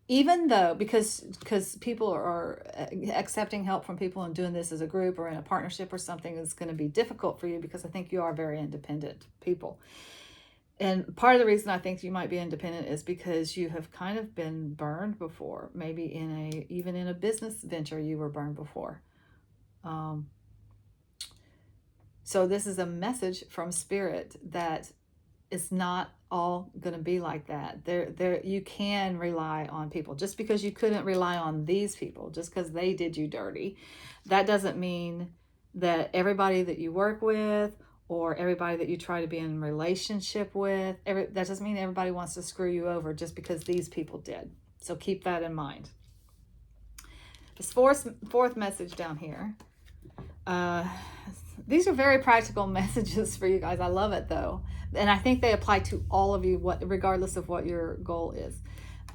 even though, because people are accepting help from people and doing this as a group or in a partnership or something is going to be difficult for you, because I think you are very independent people. And part of the reason I think you might be independent is because you have kind of been burned before. Maybe even in a business venture, you were burned before. So this is a message from Spirit that it's not all going to be like that. You can rely on people. Just because you couldn't rely on these people, just because they did you dirty, that doesn't mean that everybody that you work with or everybody that you try to be in relationship with, that doesn't mean everybody wants to screw you over just because these people did. So keep that in mind. This fourth message down here. These are very practical messages for you guys. I love it though. And I think they apply to all of you, regardless of what your goal is.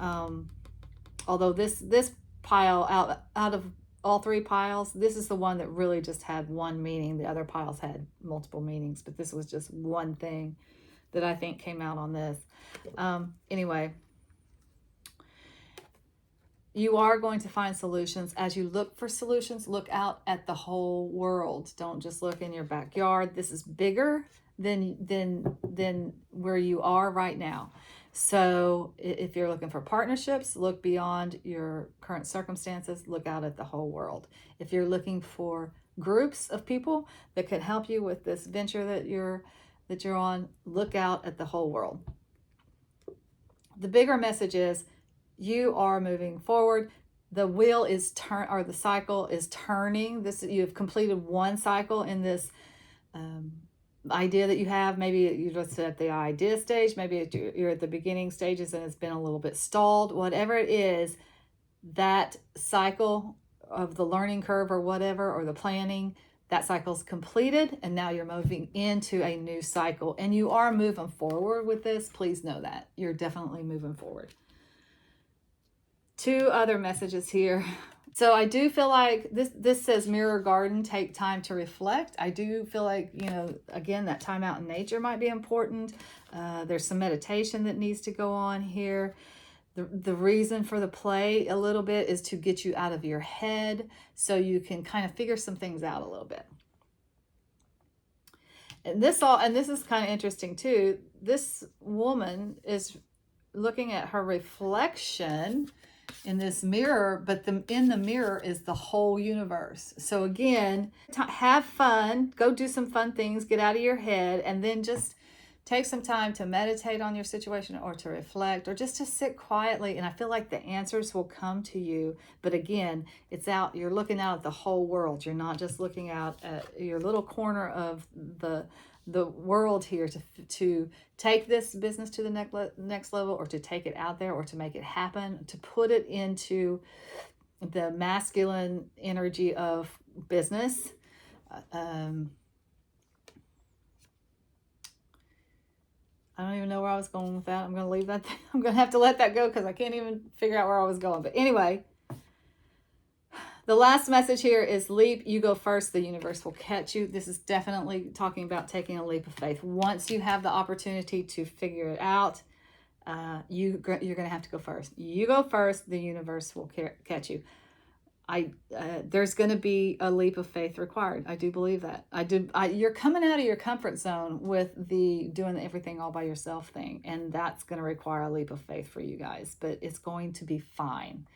Although this pile, out of all three piles, this is the one that really just had one meaning. The other piles had multiple meanings, but this was just one thing that I think came out on this. Anyway, you are going to find solutions. As you look for solutions, look out at the whole world. Don't just look in your backyard. This is bigger than where you are right now. So if you're looking for partnerships, look beyond your current circumstances, look out at the whole world. If you're looking for groups of people that could help you with this venture that you're on, look out at the whole world. The bigger message is, you are moving forward. The wheel is the cycle is turning. You've completed one cycle in this idea that you have. Maybe you're just at the idea stage. Maybe you're at the beginning stages and it's been a little bit stalled. Whatever it is, that cycle of the learning curve or whatever, or the planning, that cycle's completed, and now you're moving into a new cycle. And you are moving forward with this. Please know that. You're definitely moving forward. Two other messages here. So I do feel like this says mirror garden, take time to reflect. I do feel like, again, that time out in nature might be important. There's some meditation that needs to go on here. The reason for the play a little bit is to get you out of your head so you can kind of figure some things out a little bit. And this is kind of interesting too. This woman is looking at her reflection in this mirror, but in the mirror is the whole universe. So again, have fun, go do some fun things, get out of your head, and then just take some time to meditate on your situation, or to reflect, or just to sit quietly. And I feel like the answers will come to you. But again, you're looking out at the whole world. You're not just looking out at your little corner of the world here to take this business to the next level, or to take it out there, or to make it happen, to put it into the masculine energy of business. I don't even know where I was going with that. I'm going to leave that. I'm going to have to let that go because I can't even figure out where I was going. But anyway, the last message here is leap. You go first. The universe will catch you. This is definitely talking about taking a leap of faith. Once you have the opportunity to figure it out, you're going to have to go first. You go first. The universe will catch you. There's going to be a leap of faith required. I do believe that. You're coming out of your comfort zone with the doing everything all by yourself thing, and that's going to require a leap of faith for you guys, but it's going to be fine.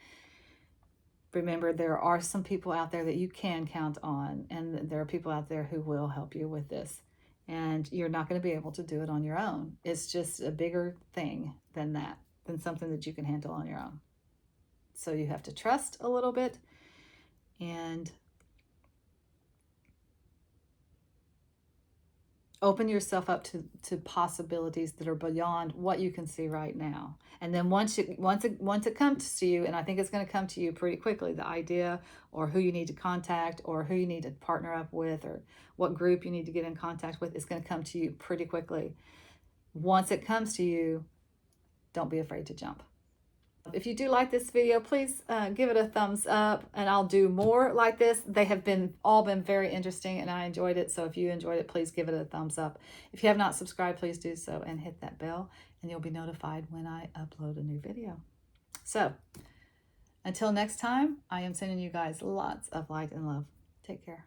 Remember, there are some people out there that you can count on, and there are people out there who will help you with this. And you're not going to be able to do it on your own. It's just a bigger thing than that, than something that you can handle on your own. So you have to trust a little bit and open yourself up to possibilities that are beyond what you can see right now. And then once it comes to you, and I think it's going to come to you pretty quickly, the idea or who you need to contact or who you need to partner up with or what group you need to get in contact with is going to come to you pretty quickly. Once it comes to you, don't be afraid to jump. If you do like this video, please give it a thumbs up, and I'll do more like this. They have all been very interesting, and I enjoyed it. So if you enjoyed it, please give it a thumbs up. If you have not subscribed, please do so and hit that bell, and you'll be notified when I upload a new video. So until next time, I am sending you guys lots of light and love. Take care.